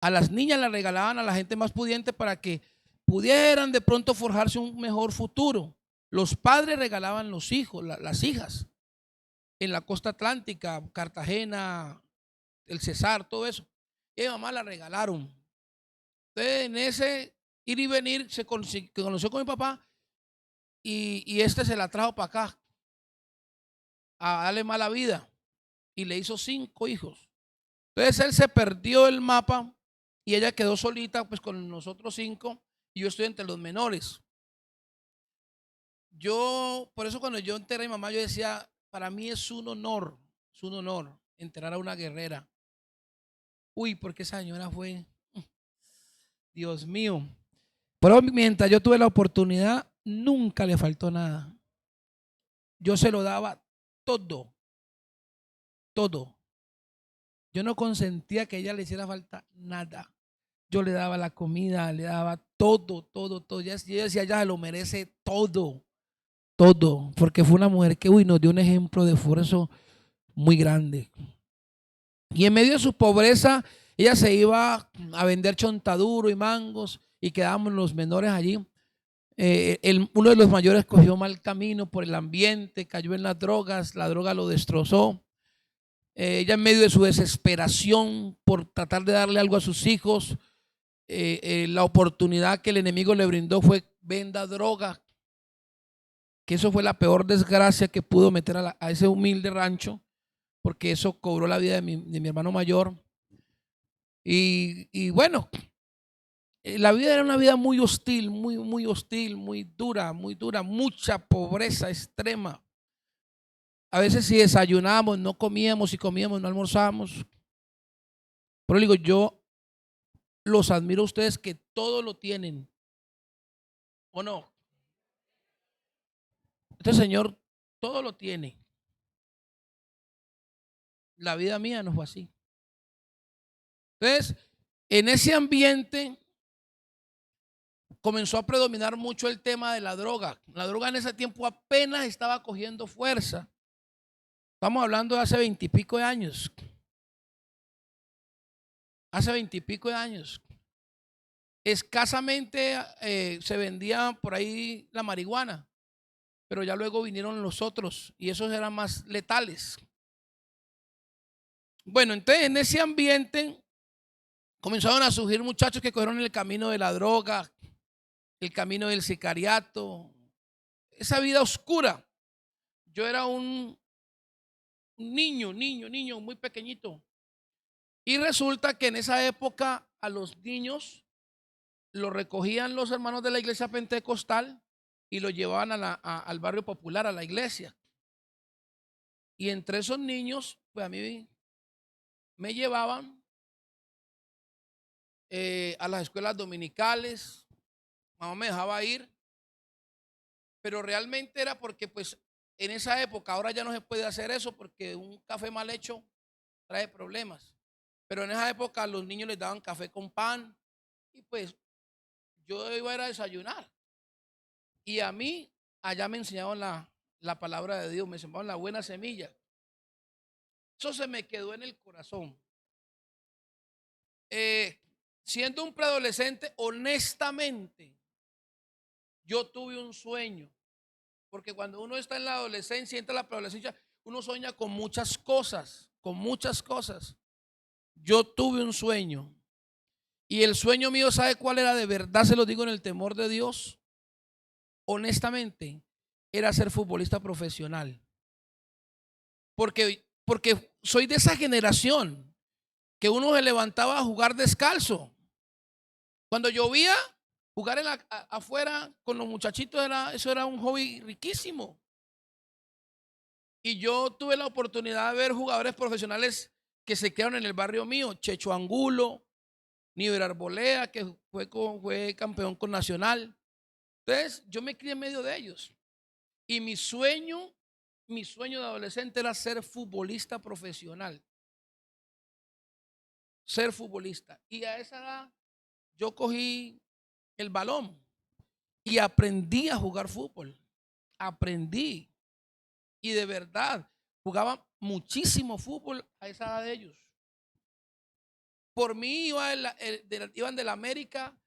A las niñas las regalaban a la gente más pudiente para que pudieran de pronto forjarse un mejor futuro. Los padres regalaban los hijos, las hijas, en la costa atlántica, Cartagena, el Cesar, todo eso. Y a mi mamá la regalaron. Entonces, en ese ir y venir, se conoció con mi papá y este se la trajo para acá a darle mala vida y le hizo 5 hijos. Entonces, él se perdió el mapa y ella quedó solita pues con nosotros 5 y yo estoy entre los menores. Por eso cuando yo enterré a mi mamá, yo decía, para mí es un honor enterrar a una guerrera. Uy, porque esa señora fue, Dios mío. Pero mientras yo tuve la oportunidad, nunca le faltó nada. Yo se lo daba todo, todo. Yo no consentía que a ella le hiciera falta nada. Yo le daba la comida, le daba todo, todo, todo. Yo decía, ella se lo merece todo, todo. Porque fue una mujer que, nos dio un ejemplo de esfuerzo muy grande. Y en medio de su pobreza, ella se iba a vender chontaduro y mangos y quedábamos los menores allí. Uno de los mayores cogió mal camino por el ambiente, cayó en las drogas, la droga lo destrozó. Ella en medio de su desesperación por tratar de darle algo a sus hijos, la oportunidad que el enemigo le brindó fue venda droga, que eso fue la peor desgracia que pudo meter a ese humilde rancho, porque eso cobró la vida de mi hermano mayor. Y bueno, la vida era una vida muy hostil, muy hostil, muy dura, mucha pobreza extrema. A veces si desayunábamos, no comíamos, si comíamos, no almorzábamos. Pero digo, yo los admiro a ustedes que todo lo tienen, ¿o no? Este señor todo lo tiene. La vida mía no fue así. Entonces, en ese ambiente comenzó a predominar mucho el tema de la droga. La droga en ese tiempo apenas estaba cogiendo fuerza. Estamos hablando de hace 20 y pico de años. Hace 20 y pico de años. Escasamente se vendía por ahí la marihuana, pero ya luego vinieron los otros y esos eran más letales. Bueno, entonces en ese ambiente comenzaron a surgir muchachos que cogieron el camino de la droga, el camino del sicariato, esa vida oscura. Yo era un niño muy pequeñito. Y resulta que en esa época a los niños los recogían los hermanos de la iglesia pentecostal y los llevaban al barrio popular, a la iglesia. Y entre esos niños, pues a mí me llevaban a las escuelas dominicales, mamá me dejaba ir, pero realmente era porque pues en esa época, ahora ya no se puede hacer eso porque un café mal hecho trae problemas. Pero en esa época a los niños les daban café con pan y pues yo iba a ir a desayunar. Y a mí allá me enseñaban la palabra de Dios, me enseñaban la buena semilla. Eso se me quedó en el corazón. Siendo un preadolescente, honestamente, yo tuve un sueño. Porque cuando uno está en la adolescencia, entra en la preadolescencia, uno sueña con muchas cosas, con muchas cosas. Yo tuve un sueño. Y el sueño mío, ¿sabe cuál era? De verdad se lo digo en el temor de Dios. Honestamente, era ser futbolista profesional. Porque soy de esa generación que uno se levantaba a jugar descalzo. Cuando llovía, jugar afuera con los muchachitos eso era un hobby riquísimo. Y yo tuve la oportunidad de ver jugadores profesionales que se quedaron en el barrio mío, Checho Angulo, Niver Arbolea, que fue campeón con Nacional. Entonces, yo me crié en medio de ellos. Y mi sueño de adolescente era ser futbolista profesional. Ser futbolista. Y a esa edad yo cogí el balón y aprendí a jugar fútbol. Aprendí. Y de verdad, jugaba muchísimo fútbol a esa edad de ellos. Por mí iban de la América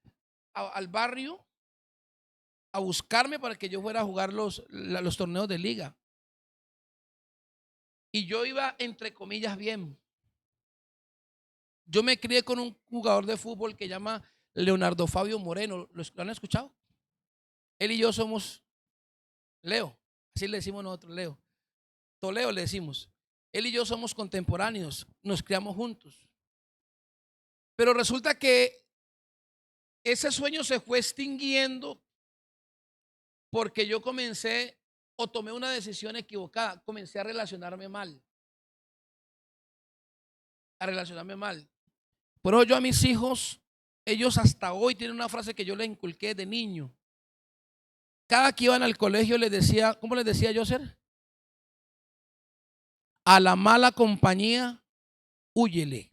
al barrio a buscarme para que yo fuera a jugar los torneos de liga. Y yo iba, entre comillas, bien. Yo me crié con un jugador de fútbol que llama Leonardo Fabio Moreno. ¿Lo han escuchado? Él y yo somos Leo. Así le decimos nosotros, Leo. Toleo le decimos. Él y yo somos contemporáneos. Nos criamos juntos. Pero resulta que ese sueño se fue extinguiendo porque yo comencé o tomé una decisión equivocada. Comencé a relacionarme mal. Pero yo a mis hijos, ellos hasta hoy tienen una frase que yo les inculqué de niño. Cada que iban al colegio les decía, ¿cómo les decía yo, Ser? A la mala compañía, húyele.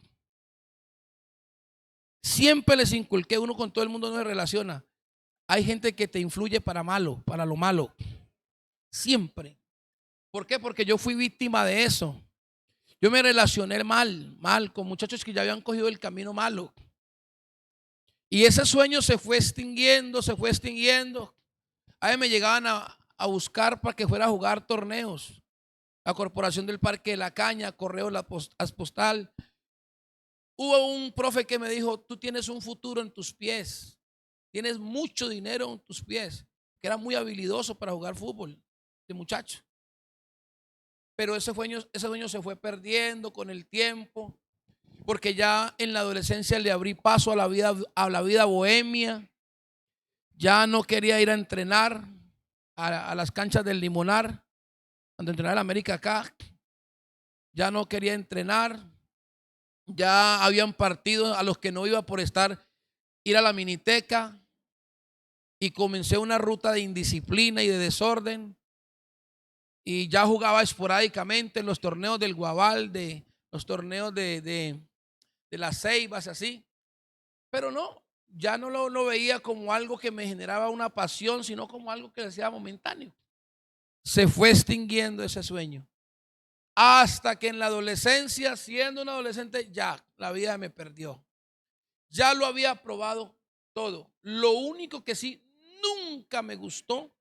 Siempre les inculqué, uno con todo el mundo no se relaciona. Hay gente que te influye para lo malo. Siempre. ¿Por qué? Porque yo fui víctima de eso. Yo me relacioné mal con muchachos que ya habían cogido el camino malo. Y ese sueño se fue extinguiendo. A mí me llegaban a buscar para que fuera a jugar torneos. La Corporación del Parque de la Caña, Correo La Postal. Hubo un profe que me dijo, tú tienes un futuro en tus pies. Tienes mucho dinero en tus pies. Que era muy habilidoso para jugar fútbol, de muchacho. Pero ese sueño se fue perdiendo con el tiempo. Porque ya en la adolescencia le abrí paso a la vida bohemia. Ya no quería ir a entrenar a las canchas del Limonar, cuando entrenaba en América acá. Ya no quería entrenar. Ya habían partidos a los que no iba por ir a la miniteca. Y comencé una ruta de indisciplina y de desorden. Y ya jugaba esporádicamente en los torneos del Guabal, los torneos de las Ceibas, así. Pero no, ya no lo veía como algo que me generaba una pasión, sino como algo que decía momentáneo. Se fue extinguiendo ese sueño. Hasta que en la adolescencia, siendo un adolescente, ya la vida me perdió. Ya lo había probado todo. Lo único que sí nunca me gustó,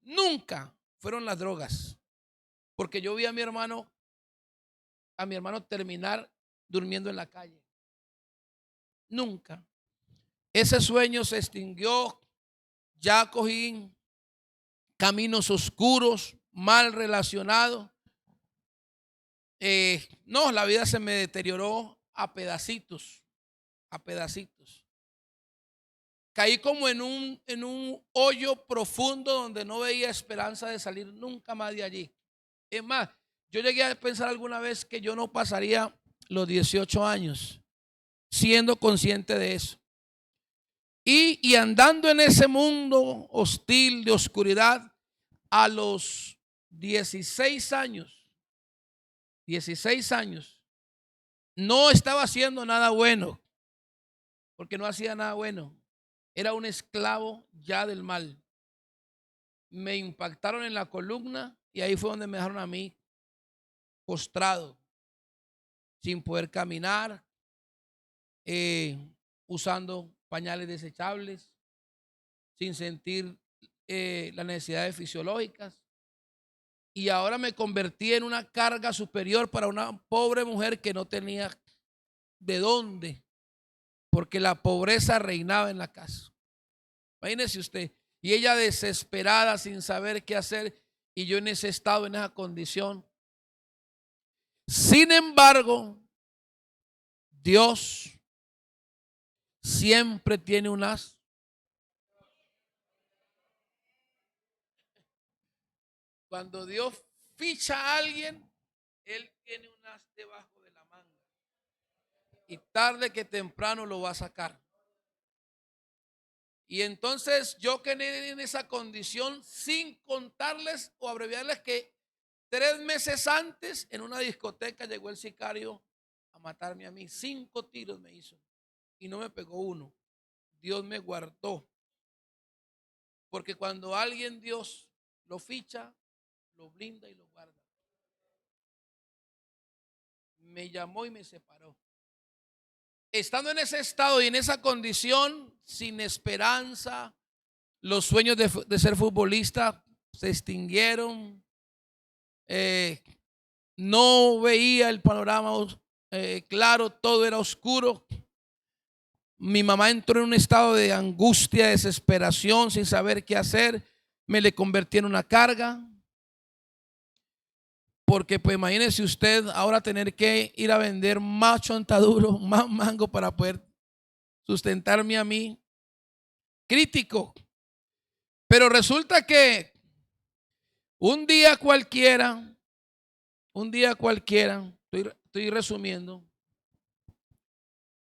nunca, fueron las drogas. Porque yo vi a mi hermano terminar durmiendo en la calle. Nunca. Ese sueño se extinguió. Ya cogí caminos oscuros, mal relacionados. No, la vida se me deterioró a pedacitos. Caí como en un hoyo profundo donde no veía esperanza de salir nunca más de allí. Es más, yo llegué a pensar alguna vez que yo no pasaría los 18 años, siendo consciente de eso. Y andando en ese mundo hostil de oscuridad, a los 16 años, no estaba haciendo nada bueno, porque no hacía nada bueno. Era un esclavo ya del mal. Me impactaron en la columna y ahí fue donde me dejaron a mí postrado, sin poder caminar, usando pañales desechables, sin sentir las necesidades fisiológicas. Y ahora me convertí en una carga superior para una pobre mujer que no tenía de dónde, porque la pobreza reinaba en la casa. Imagínese usted, y ella desesperada sin saber qué hacer, y yo en ese estado, en esa condición. Sin embargo, Dios siempre tiene un as. Cuando Dios ficha a alguien, Él tiene un as debajo de la manga. Y tarde que temprano lo va a sacar. Y entonces yo quedé en esa condición sin contarles o abreviarles que 3 meses antes en una discoteca llegó el sicario a matarme a mí. 5 tiros me hizo y no me pegó uno. Dios me guardó. Porque cuando alguien Dios lo ficha, lo blinda y lo guarda. Me llamó y me separó. Estando en ese estado y en esa condición, sin esperanza, los sueños de ser futbolista se extinguieron. No veía el panorama claro, todo era oscuro. Mi mamá entró en un estado de angustia, desesperación, sin saber qué hacer. Me le convertí en una carga. Porque pues imagínese usted ahora tener que ir a vender más chontaduro, más mango para poder sustentarme a mí. Crítico. Pero resulta que un día cualquiera, estoy resumiendo,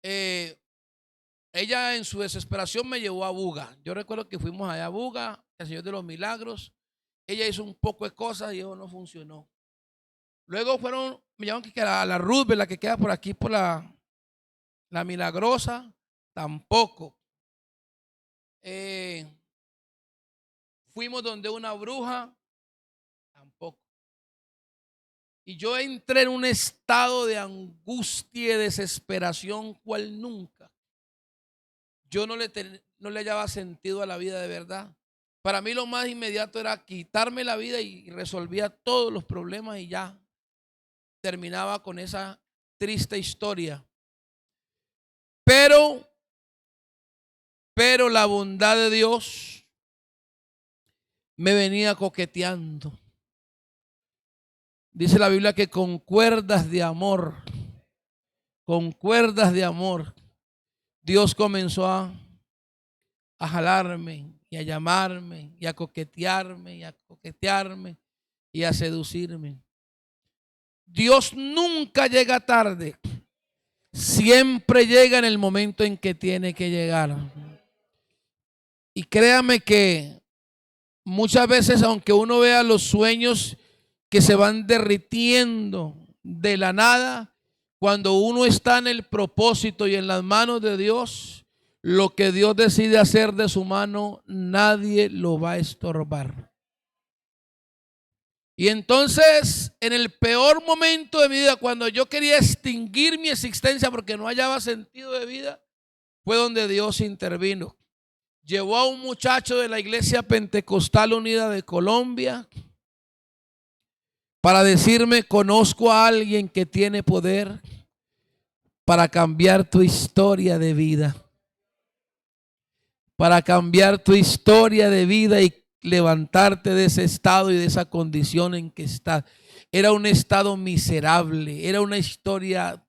ella en su desesperación me llevó a Buga. Yo recuerdo que fuimos allá a Buga, el Señor de los Milagros. Ella hizo un poco de cosas y eso no funcionó. Luego me llamaron que a la Roosevelt, la que queda por aquí, por la Milagrosa, tampoco. Fuimos donde una bruja, tampoco. Y yo entré en un estado de angustia y desesperación cual nunca. Yo no le hallaba sentido a la vida de verdad. Para mí lo más inmediato era quitarme la vida y resolvía todos los problemas y ya terminaba con esa triste historia. Pero la bondad de Dios me venía coqueteando. Dice la Biblia que con cuerdas de amor, Dios comenzó a jalarme y a llamarme y a coquetearme y a seducirme. Dios nunca llega tarde, siempre llega en el momento en que tiene que llegar. Y créame que muchas veces, aunque uno vea los sueños que se van derritiendo de la nada, cuando uno está en el propósito y en las manos de Dios, lo que Dios decide hacer de su mano, nadie lo va a estorbar. Y entonces, en el peor momento de mi vida, cuando yo quería extinguir mi existencia porque no hallaba sentido de vida, fue donde Dios intervino. Llevó a un muchacho de la Iglesia Pentecostal Unida de Colombia para decirme: conozco a alguien que tiene poder para cambiar tu historia de vida. Para cambiar tu historia de vida y levantarte de ese estado y de esa condición en que estás. Era un estado miserable, era una historia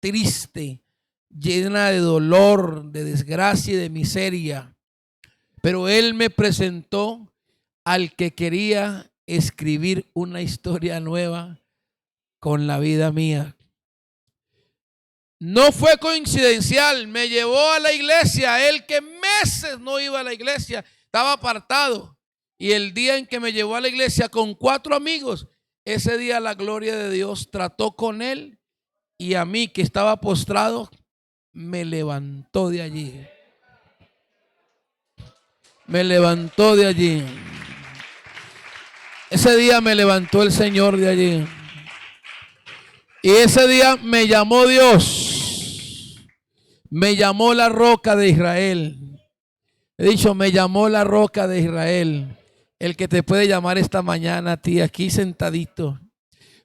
triste, llena de dolor, de desgracia y de miseria. Pero Él me presentó al que quería escribir una historia nueva con la vida mía. No fue coincidencial, me llevó a la iglesia, él que meses no iba a la iglesia, estaba apartado. Y el día en que me llevó a la iglesia con 4 amigos, ese día la gloria de Dios trató con él y a mí que estaba postrado, me levantó de allí. Me levantó de allí. Ese día me levantó el Señor de allí. Y ese día me llamó Dios. Me llamó la roca de Israel. He dicho, me llamó la roca de Israel. El que te puede llamar esta mañana a ti, aquí sentadito.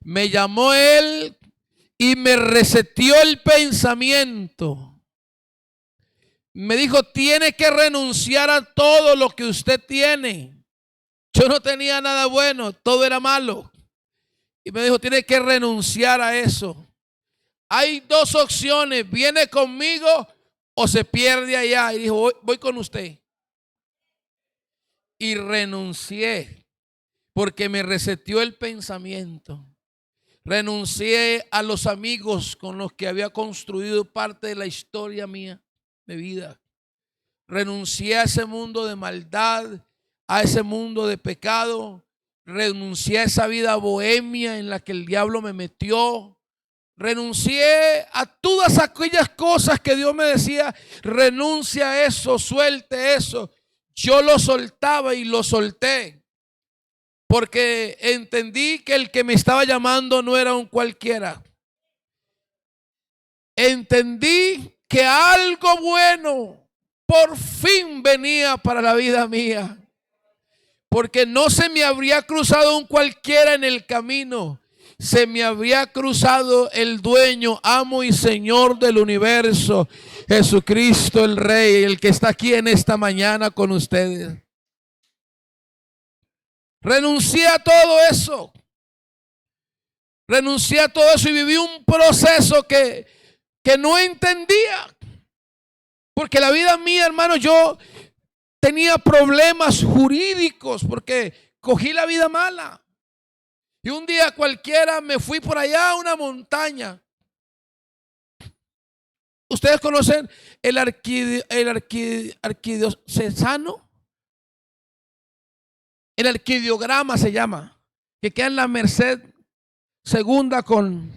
Me llamó Él y me reseteó el pensamiento. Me dijo, tiene que renunciar a todo lo que usted tiene. Yo no tenía nada bueno, todo era malo. Y me dijo, tiene que renunciar a eso. hay dos opciones, viene conmigo o se pierde allá. Y dijo, voy con usted. Y renuncié porque me reseteó el pensamiento. Renuncié a los amigos con los que había construido parte de la historia mía de vida. Renuncié a ese mundo de maldad, a ese mundo de pecado. Renuncié a esa vida bohemia en la que el diablo me metió. Renuncié a todas aquellas cosas que Dios me decía, renuncia a eso, suelte eso. Yo lo soltaba y lo solté. Porque entendí que el que me estaba llamando no era un cualquiera. Entendí que algo bueno por fin venía para la vida mía. Porque no se me habría cruzado un cualquiera en el camino. Se me habría cruzado el dueño, amo y señor del universo, Jesucristo el Rey, el que está aquí en esta mañana con ustedes. Renuncié a todo eso. Renuncié a todo eso y viví un proceso que no entendía. Porque la vida mía, hermano, yo tenía problemas jurídicos porque cogí la vida mala. Y un día cualquiera me fui por allá a una montaña. ¿Ustedes conocen el arquidiocesano? El arquidiograma se llama, que queda en la Merced Segunda con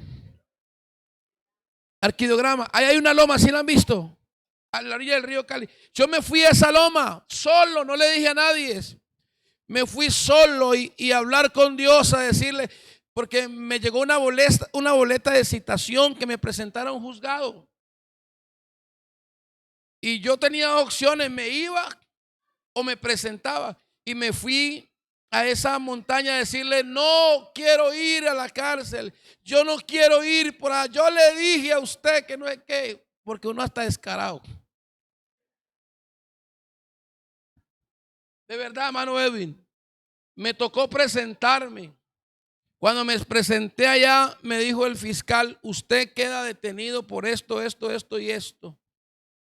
arquidiograma. Ahí hay una loma, ¿sí la han visto? A la orilla del río Cali. Yo me fui a esa loma solo, no le dije a nadie. Me fui solo y hablar con Dios, a decirle, porque me llegó una boleta de citación que me presentara a un juzgado. Y yo tenía opciones, me iba o me presentaba. Y me fui a esa montaña a decirle, no quiero ir a la cárcel. Yo no quiero ir por allá. Yo le dije a usted que no es que, porque uno está descarado. De verdad, hermano Edwin, me tocó presentarme. Cuando me presenté allá, me dijo el fiscal, usted queda detenido por esto, esto, esto y esto.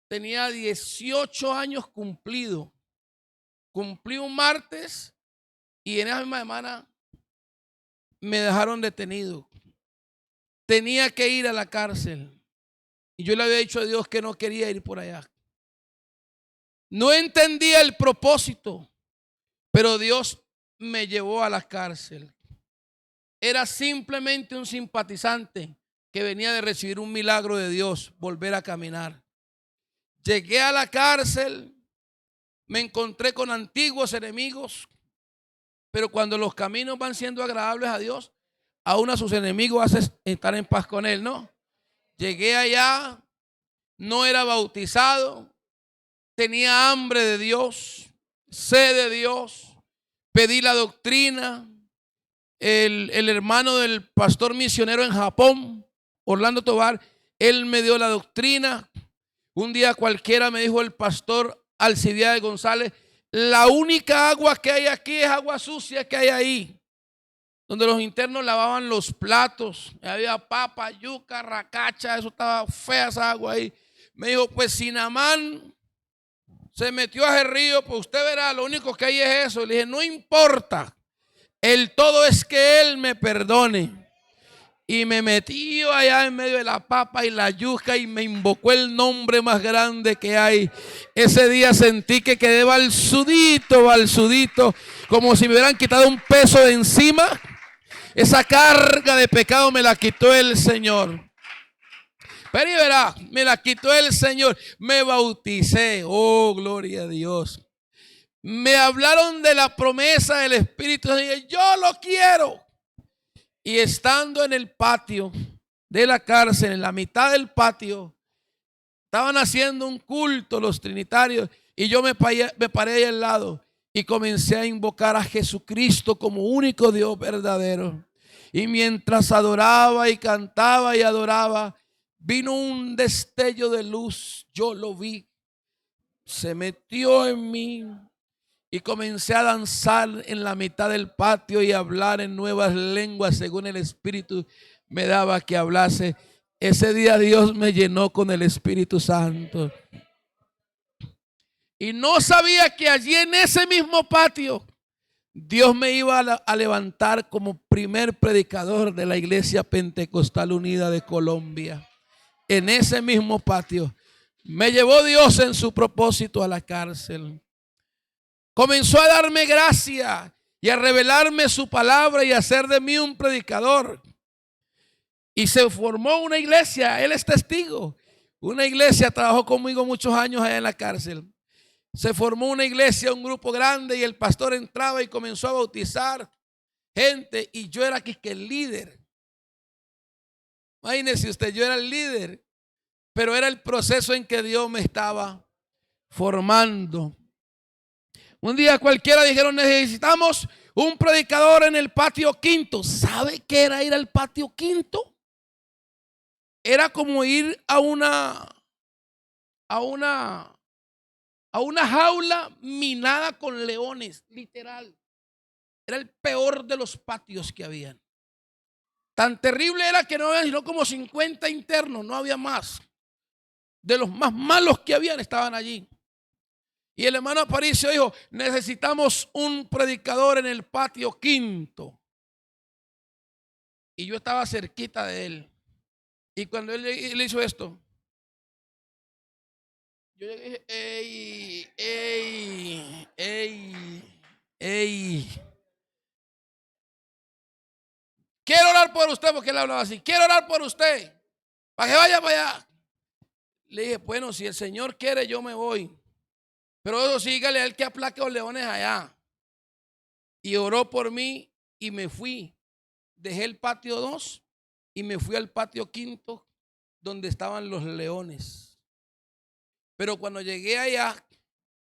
Tenía 18 años cumplido. Cumplí un martes y en esa misma semana me dejaron detenido. Tenía que ir a la cárcel. Y yo le había dicho a Dios que no quería ir por allá. No entendía el propósito, pero Dios me llevó a la cárcel. Era simplemente un simpatizante que venía de recibir un milagro de Dios, volver a caminar. Llegué a la cárcel, me encontré con antiguos enemigos, pero cuando los caminos van siendo agradables a Dios, aún a sus enemigos hace estar en paz con Él, ¿no? Llegué allá, no era bautizado, tenía hambre de Dios, sed de Dios, pedí la doctrina. El hermano del pastor misionero en Japón, Orlando Tobar, él me dio la doctrina. Un día cualquiera me dijo el pastor Alcibiades González, la única agua que hay aquí es agua sucia que hay ahí, donde los internos lavaban los platos, había papa, yuca, racacha, eso estaba fea esa agua ahí. Me dijo, pues si Naamán se metió a ese río, pues usted verá, lo único que hay es eso. Le dije, no importa, el todo es que Él me perdone. Y me metí allá en medio de la papa y la yuca y me invocó el nombre más grande que hay. Ese día sentí que quedé balsudito, como si me hubieran quitado un peso de encima. Esa carga de pecado me la quitó el Señor. Pero y verá, me la quitó el Señor. Me bauticé. Oh, gloria a Dios. Me hablaron de la promesa del Espíritu. Y dije, yo lo quiero. Y estando en el patio de la cárcel, en la mitad del patio, estaban haciendo un culto los trinitarios y yo me paré ahí al lado y comencé a invocar a Jesucristo como único Dios verdadero. Y mientras adoraba y cantaba y adoraba, vino un destello de luz, yo lo vi, se metió en mí. Y comencé a danzar en la mitad del patio y hablar en nuevas lenguas según el Espíritu me daba que hablase. Ese día Dios me llenó con el Espíritu Santo. Y no sabía que allí en ese mismo patio Dios me iba a levantar como primer predicador de la Iglesia Pentecostal Unida de Colombia. En ese mismo patio me llevó Dios en su propósito a la cárcel. Comenzó a darme gracia y a revelarme su palabra y a hacer de mí un predicador. Y se formó una iglesia, él es testigo. Una iglesia, trabajó conmigo muchos años allá en la cárcel. Se formó una iglesia, un grupo grande, y el pastor entraba y comenzó a bautizar gente, y yo era aquí que el líder. Imagínese usted, yo era el líder, pero era el proceso en que Dios me estaba formando. Un día cualquiera dijeron: necesitamos un predicador en el patio quinto. ¿Sabe qué era ir al patio quinto? Era como ir a una jaula minada con leones, literal. Era el peor de los patios que habían. Tan terrible era que no había sino como 50 internos, no había más. De los más malos que habían estaban allí. Y el hermano Aparicio dijo: necesitamos un predicador en el patio quinto. Y yo estaba cerquita de él. Y cuando él hizo esto, yo le dije: ey. Quiero orar por usted, porque él hablaba así. Quiero orar por usted, para que vaya para allá. Le dije: bueno, si el Señor quiere, yo me voy. Pero eso sí, dígale a él que aplaque a los leones allá. Y oró por mí y me fui. Dejé el patio 2 y me fui al patio quinto, donde estaban los leones. Pero cuando llegué allá,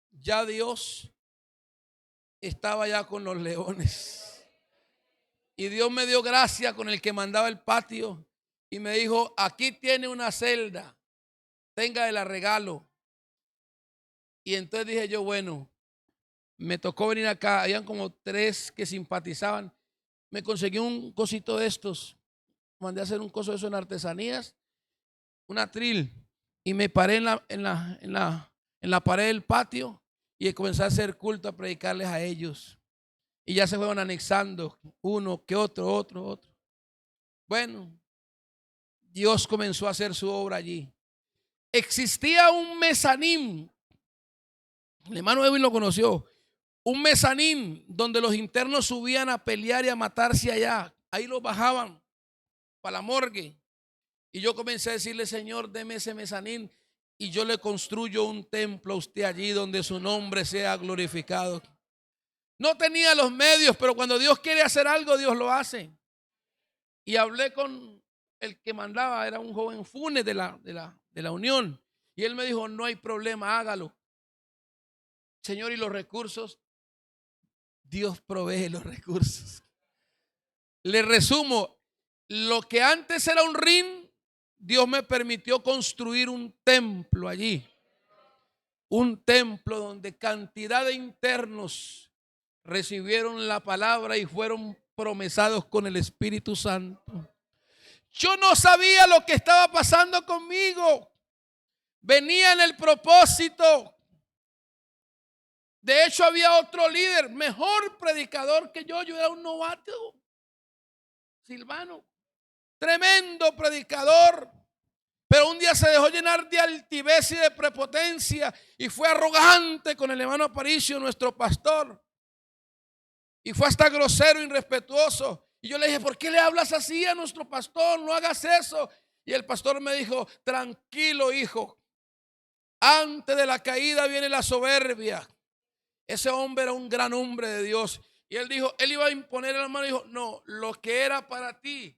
ya Dios estaba allá con los leones. Y Dios me dio gracia con el que mandaba el patio y me dijo: aquí tiene una celda, tenga de la regalo. Y entonces dije yo: bueno, me tocó venir acá. Habían como 3 que simpatizaban. Me conseguí un cosito de estos. Mandé a hacer un coso de eso en artesanías, un atril, y me paré en la pared del patio y comencé a hacer culto, a predicarles a ellos. Y ya se fueron anexando uno que otro. Bueno, Dios comenzó a hacer su obra allí. Existía un mezanín. El hermano Edwin lo conoció. Un mezanín donde los internos subían a pelear y a matarse allá. Ahí los bajaban para la morgue. Y yo comencé a decirle: Señor, deme ese mezanín y yo le construyo un templo a usted allí donde su nombre sea glorificado. No tenía los medios, pero cuando Dios quiere hacer algo, Dios lo hace. Y hablé con el que mandaba, era un joven Funes de la Unión. Y él me dijo: no hay problema, hágalo. Señor, ¿y los recursos? Dios provee los recursos. Le resumo: lo que antes era un ring, Dios me permitió construir un templo allí. Un templo donde cantidad de internos recibieron la palabra y fueron promesados con el Espíritu Santo. Yo no sabía lo que estaba pasando conmigo. Venía en el propósito. De hecho, había otro líder, mejor predicador que yo. Yo era un novato. Silvano, tremendo predicador. Pero un día se dejó llenar de altivez y de prepotencia y fue arrogante con el hermano Aparicio, nuestro pastor. Y fue hasta grosero, irrespetuoso. Y yo le dije: ¿por qué le hablas así a nuestro pastor? No hagas eso. Y el pastor me dijo: tranquilo, hijo. Antes de la caída viene la soberbia. Ese hombre era un gran hombre de Dios. Y él dijo, él iba a imponer la mano y dijo: no, lo que era para ti,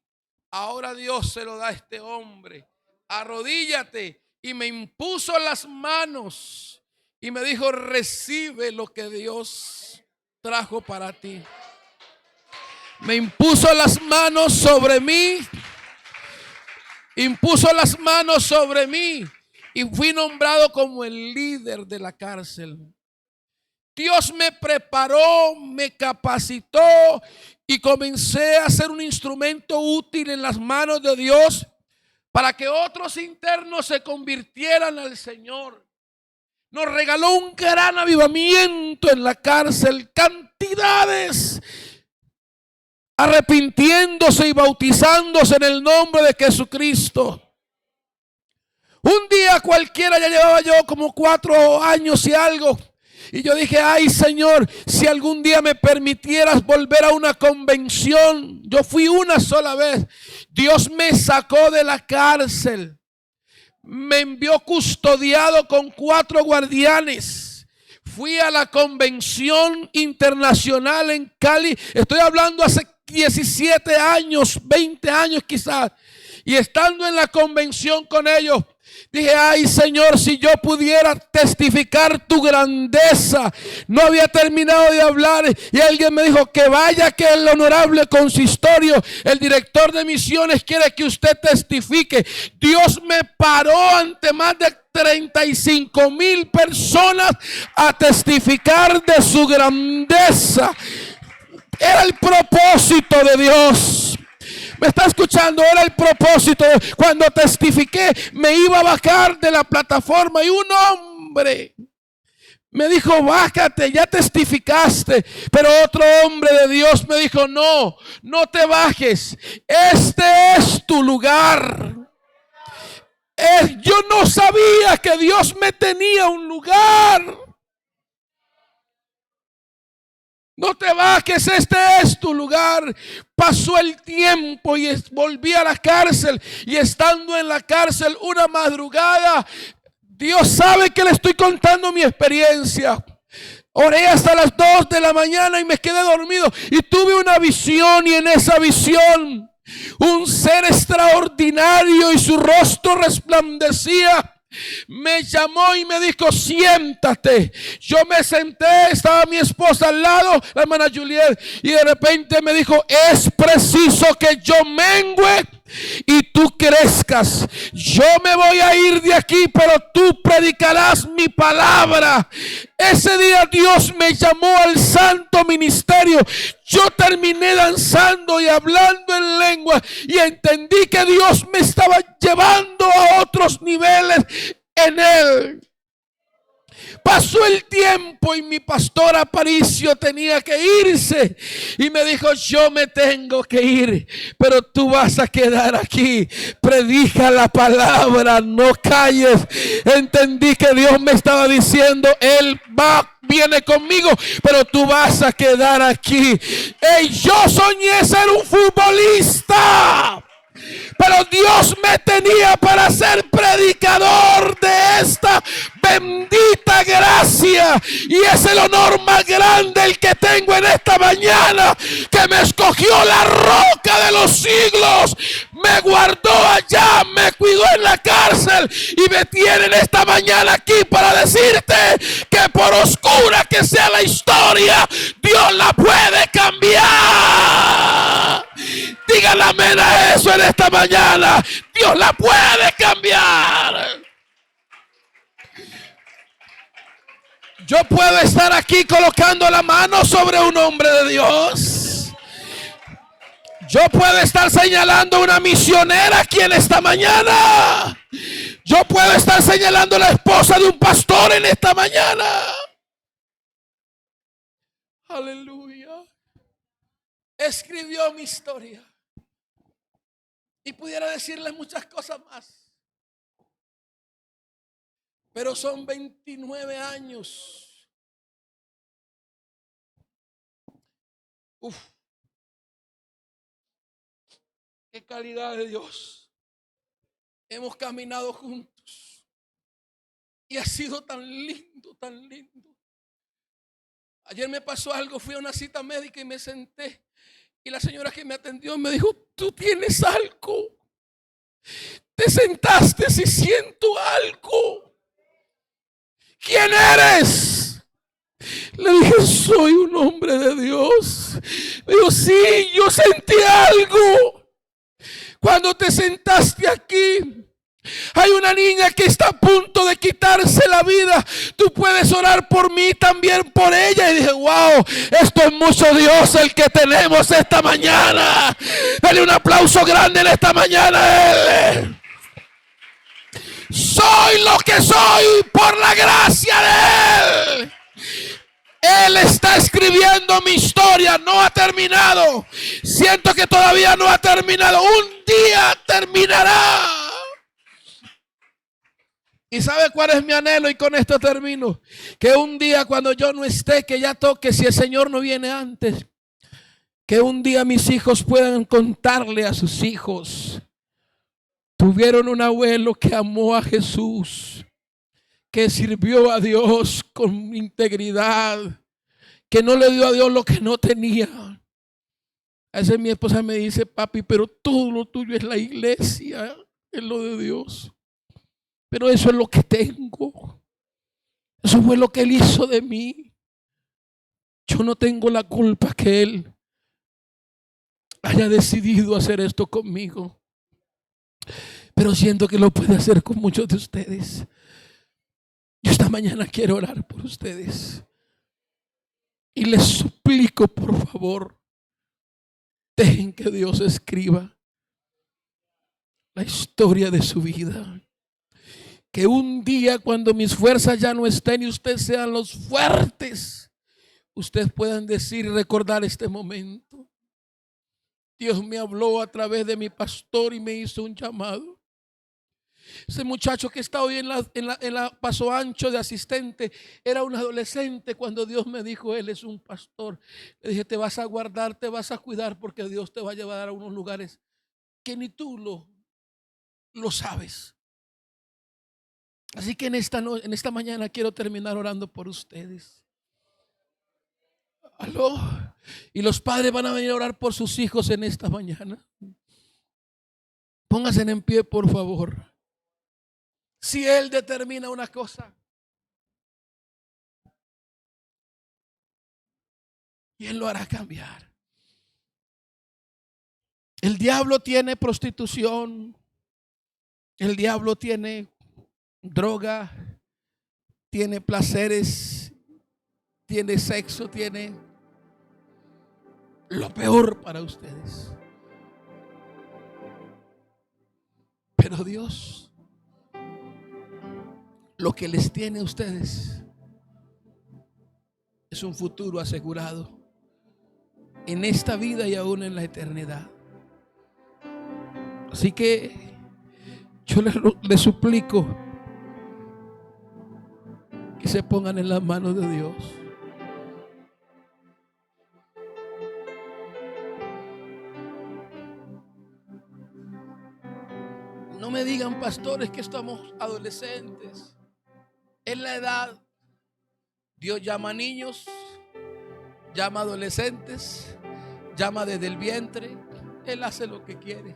ahora Dios se lo da a este hombre. Arrodíllate. Y me impuso las manos y me dijo: recibe lo que Dios trajo para ti. Me impuso las manos sobre mí. Impuso las manos sobre mí y fui nombrado como el líder de la cárcel. Dios me preparó, me capacitó y comencé a ser un instrumento útil en las manos de Dios para que otros internos se convirtieran al Señor. Nos regaló un gran avivamiento en la cárcel, cantidades arrepintiéndose y bautizándose en el nombre de Jesucristo. Un día cualquiera, ya llevaba yo como 4 años y algo, y yo dije: ay Señor, si algún día me permitieras volver a una convención. Yo fui una sola vez. Dios me sacó de la cárcel, me envió custodiado con 4 guardianes. Fui a la convención internacional en Cali. Estoy hablando hace 17 años, 20 años quizás. Y estando en la convención con ellos, dije: ay Señor, si yo pudiera testificar tu grandeza. No había terminado de hablar y alguien me dijo: que vaya, que el honorable consistorio, el director de misiones, quiere que usted testifique. Dios me paró ante más de 35,000 personas a testificar de su grandeza. Era el propósito de Dios. ¿Me está escuchando? Era el propósito. Cuando testifiqué, me iba a bajar de la plataforma y un hombre me dijo: bájate, ya testificaste. Pero otro hombre de Dios me dijo: no, no te bajes. Este es tu lugar. Yo no sabía que Dios me tenía un lugar. No te bajes, este es tu lugar. Pasó el tiempo y volví a la cárcel. Y estando en la cárcel una madrugada, Dios sabe que le estoy contando mi experiencia. Oré hasta las 2 de la mañana y me quedé dormido. Y tuve una visión, y en esa visión un ser extraordinario y su rostro resplandecía. Me llamó y me dijo: siéntate. Yo me senté, estaba mi esposa al lado, la hermana Juliet, y de repente me dijo: es preciso que yo mengüe y tú crezcas. Yo me voy a ir de aquí, pero tú predicarás mi palabra. Ese día Dios me llamó al santo ministerio. Yo terminé danzando y hablando en lengua y entendí que Dios me estaba llevando a otros niveles en Él. Pasó el tiempo y mi pastor Aparicio tenía que irse y me dijo: yo me tengo que ir, pero tú vas a quedar aquí. Predica la palabra, no calles. Entendí que Dios me estaba diciendo: Él viene conmigo, pero tú vas a quedar aquí. Yo soñé ser un futbolista, pero Dios me tenía para ser predicador de esta bendita gracia. Y es el honor más grande el que tengo en esta mañana, que me escogió la roca de los siglos, me guardó allá, me cuidó en la cárcel y me tiene en esta mañana aquí para decirte que por oscura que sea la historia, Dios la puede cambiar. Dígale amén a eso en esta mañana. Dios la puede cambiar. Yo puedo estar aquí colocando la mano sobre un hombre de Dios. Yo puedo estar señalando una misionera aquí en esta mañana. Yo puedo estar señalando la esposa de un pastor en esta mañana. Aleluya. Escribió mi historia. Y pudiera decirles muchas cosas más. Pero son 29 años. Qué calidad de Dios. Hemos caminado juntos. Y ha sido tan lindo, tan lindo. Ayer me pasó algo, fui a una cita médica y me senté. Y la señora que me atendió me dijo: tú tienes algo. Te sentaste y siento algo. ¿Quién eres? Le dije: soy un hombre de Dios. Me dijo: sí, yo sentí algo. Cuando te sentaste aquí, hay una niña que está a punto de quitarse la vida. Tú puedes orar por mí, también por ella. Y dije: wow, esto es mucho Dios el que tenemos esta mañana. Dale un aplauso grande en esta mañana a Él. soy lo que soy por la gracia de Él. Él está escribiendo mi historia, no ha terminado. Siento que todavía no ha terminado. Un día terminará. ¿Y sabe cuál es mi anhelo? Y con esto termino. Que un día cuando yo no esté, que ya toque, si el Señor no viene antes, que un día mis hijos puedan contarle a sus hijos: tuvieron un abuelo que amó a Jesús, que sirvió a Dios con integridad, que no le dio a Dios lo que no tenía. A veces mi esposa me dice: papi, pero todo lo tuyo es la iglesia, es lo de Dios. Pero eso es lo que tengo. Eso fue lo que Él hizo de mí. Yo no tengo la culpa que Él haya decidido hacer esto conmigo. Pero siento que lo puede hacer con muchos de ustedes. Yo esta mañana quiero orar por ustedes. Y les suplico, por favor, dejen que Dios escriba la historia de su vida. Que un día, cuando mis fuerzas ya no estén y ustedes sean los fuertes, ustedes puedan decir y recordar este momento: Dios me habló a través de mi pastor y me hizo un llamado. Ese muchacho que está hoy en la Paso Ancho de asistente era un adolescente cuando Dios me dijo: Él es un pastor. Le dije: te vas a guardar, te vas a cuidar, porque Dios te va a llevar a unos lugares que ni tú lo sabes. Así que en esta mañana quiero terminar orando por ustedes. ¿Aló? Y los padres van a venir a orar por sus hijos en esta mañana. Pónganse en pie, por favor. Si Él determina una cosa, y Él lo hará cambiar. El diablo tiene prostitución, el diablo tiene droga, tiene placeres, tiene sexo, tiene lo peor para ustedes. Pero Dios, lo que les tiene a ustedes es un futuro asegurado en esta vida y aún en la eternidad. Así que yo les suplico que se pongan en las manos de Dios. No me digan: pastores, que estamos adolescentes. Es la edad. Dios llama a niños, llama a adolescentes, llama desde el vientre. Él hace lo que quiere.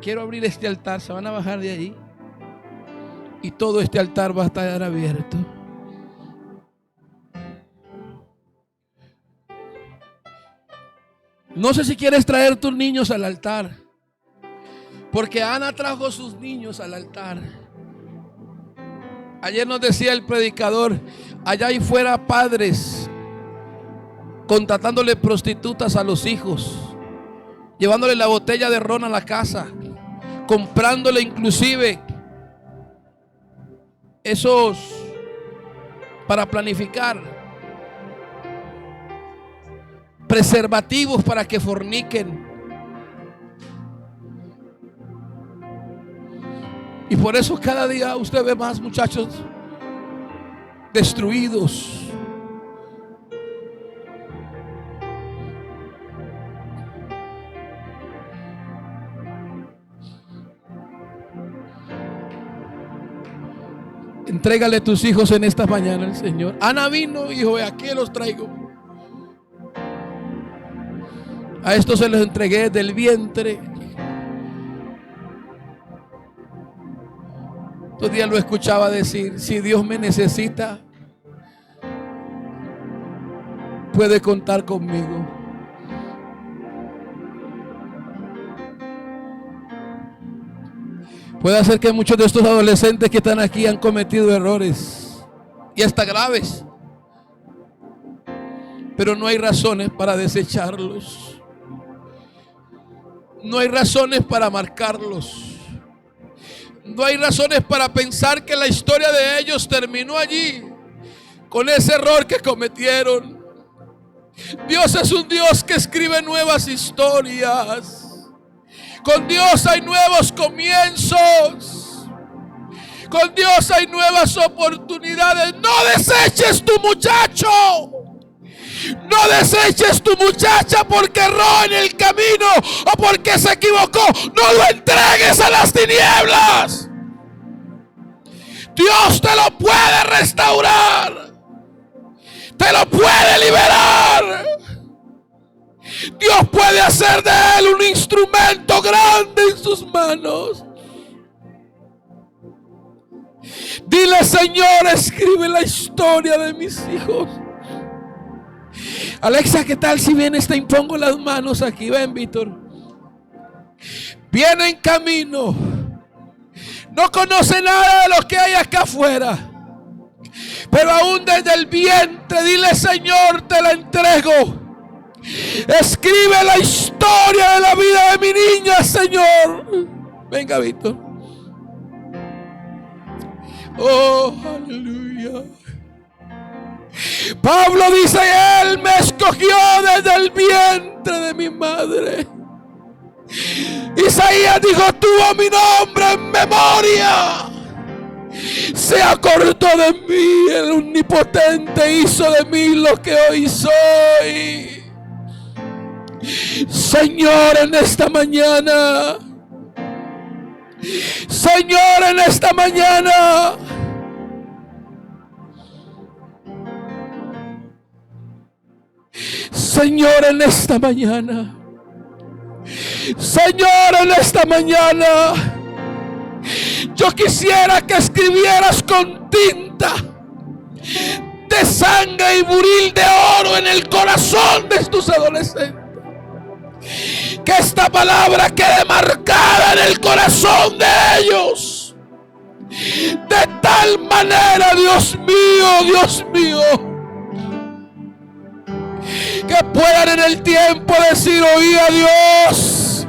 Quiero abrir este altar. Se van a bajar de ahí y todo este altar va a estar abierto. No sé si quieres traer tus niños al altar, porque Ana trajo sus niños al altar. Ayer nos decía el predicador: allá y fuera padres contratándole prostitutas a los hijos, llevándole la botella de ron a la casa, comprándole inclusive esos para planificar, preservativos para que forniquen. Y por eso cada día usted ve más muchachos destruidos. Entrégale tus hijos en esta mañana al Señor. Ana vino y dijo: aquí los traigo. A estos se los entregué del vientre. Estos días lo escuchaba decir: si Dios me necesita, puede contar conmigo. Puede hacer que muchos de estos adolescentes que están aquí han cometido errores y hasta graves, pero no hay razones para desecharlos. No hay razones para marcarlos. No hay razones para pensar que la historia de ellos terminó allí, con ese error que cometieron. Dios es un Dios que escribe nuevas historias. Con Dios hay nuevos comienzos. Con Dios hay nuevas oportunidades. No deseches tu muchacho. No deseches tu muchacha porque erró en el camino o porque se equivocó. No lo entregues a las tinieblas. Dios te lo puede restaurar. Te lo puede liberar. Dios puede hacer de él un instrumento grande en sus manos. Dile: Señor, escribe la historia de mis hijos. Alexa, ¿qué tal si vienes? Te impongo las manos aquí. Ven, Víctor. Viene en camino. No conoce nada de lo que hay acá afuera. Pero aún desde el vientre, dile: Señor, te la entrego. Escribe la historia de la vida de mi niña, Señor. Venga, Víctor. Oh, aleluya. Pablo dice: Él me escogió desde el vientre de mi madre. Isaías dijo: tuvo mi nombre en memoria. Se acordó de mí. El Omnipotente hizo de mí lo que hoy soy. Señor, en esta mañana, Señor, en esta mañana, Señor, en esta mañana, Señor, en esta mañana, yo quisiera que escribieras con tinta de sangre y buril de oro en el corazón de tus adolescentes. Que esta palabra quede marcada en el corazón de ellos. De tal manera, Dios mío, que puedan en el tiempo decir: oí a Dios.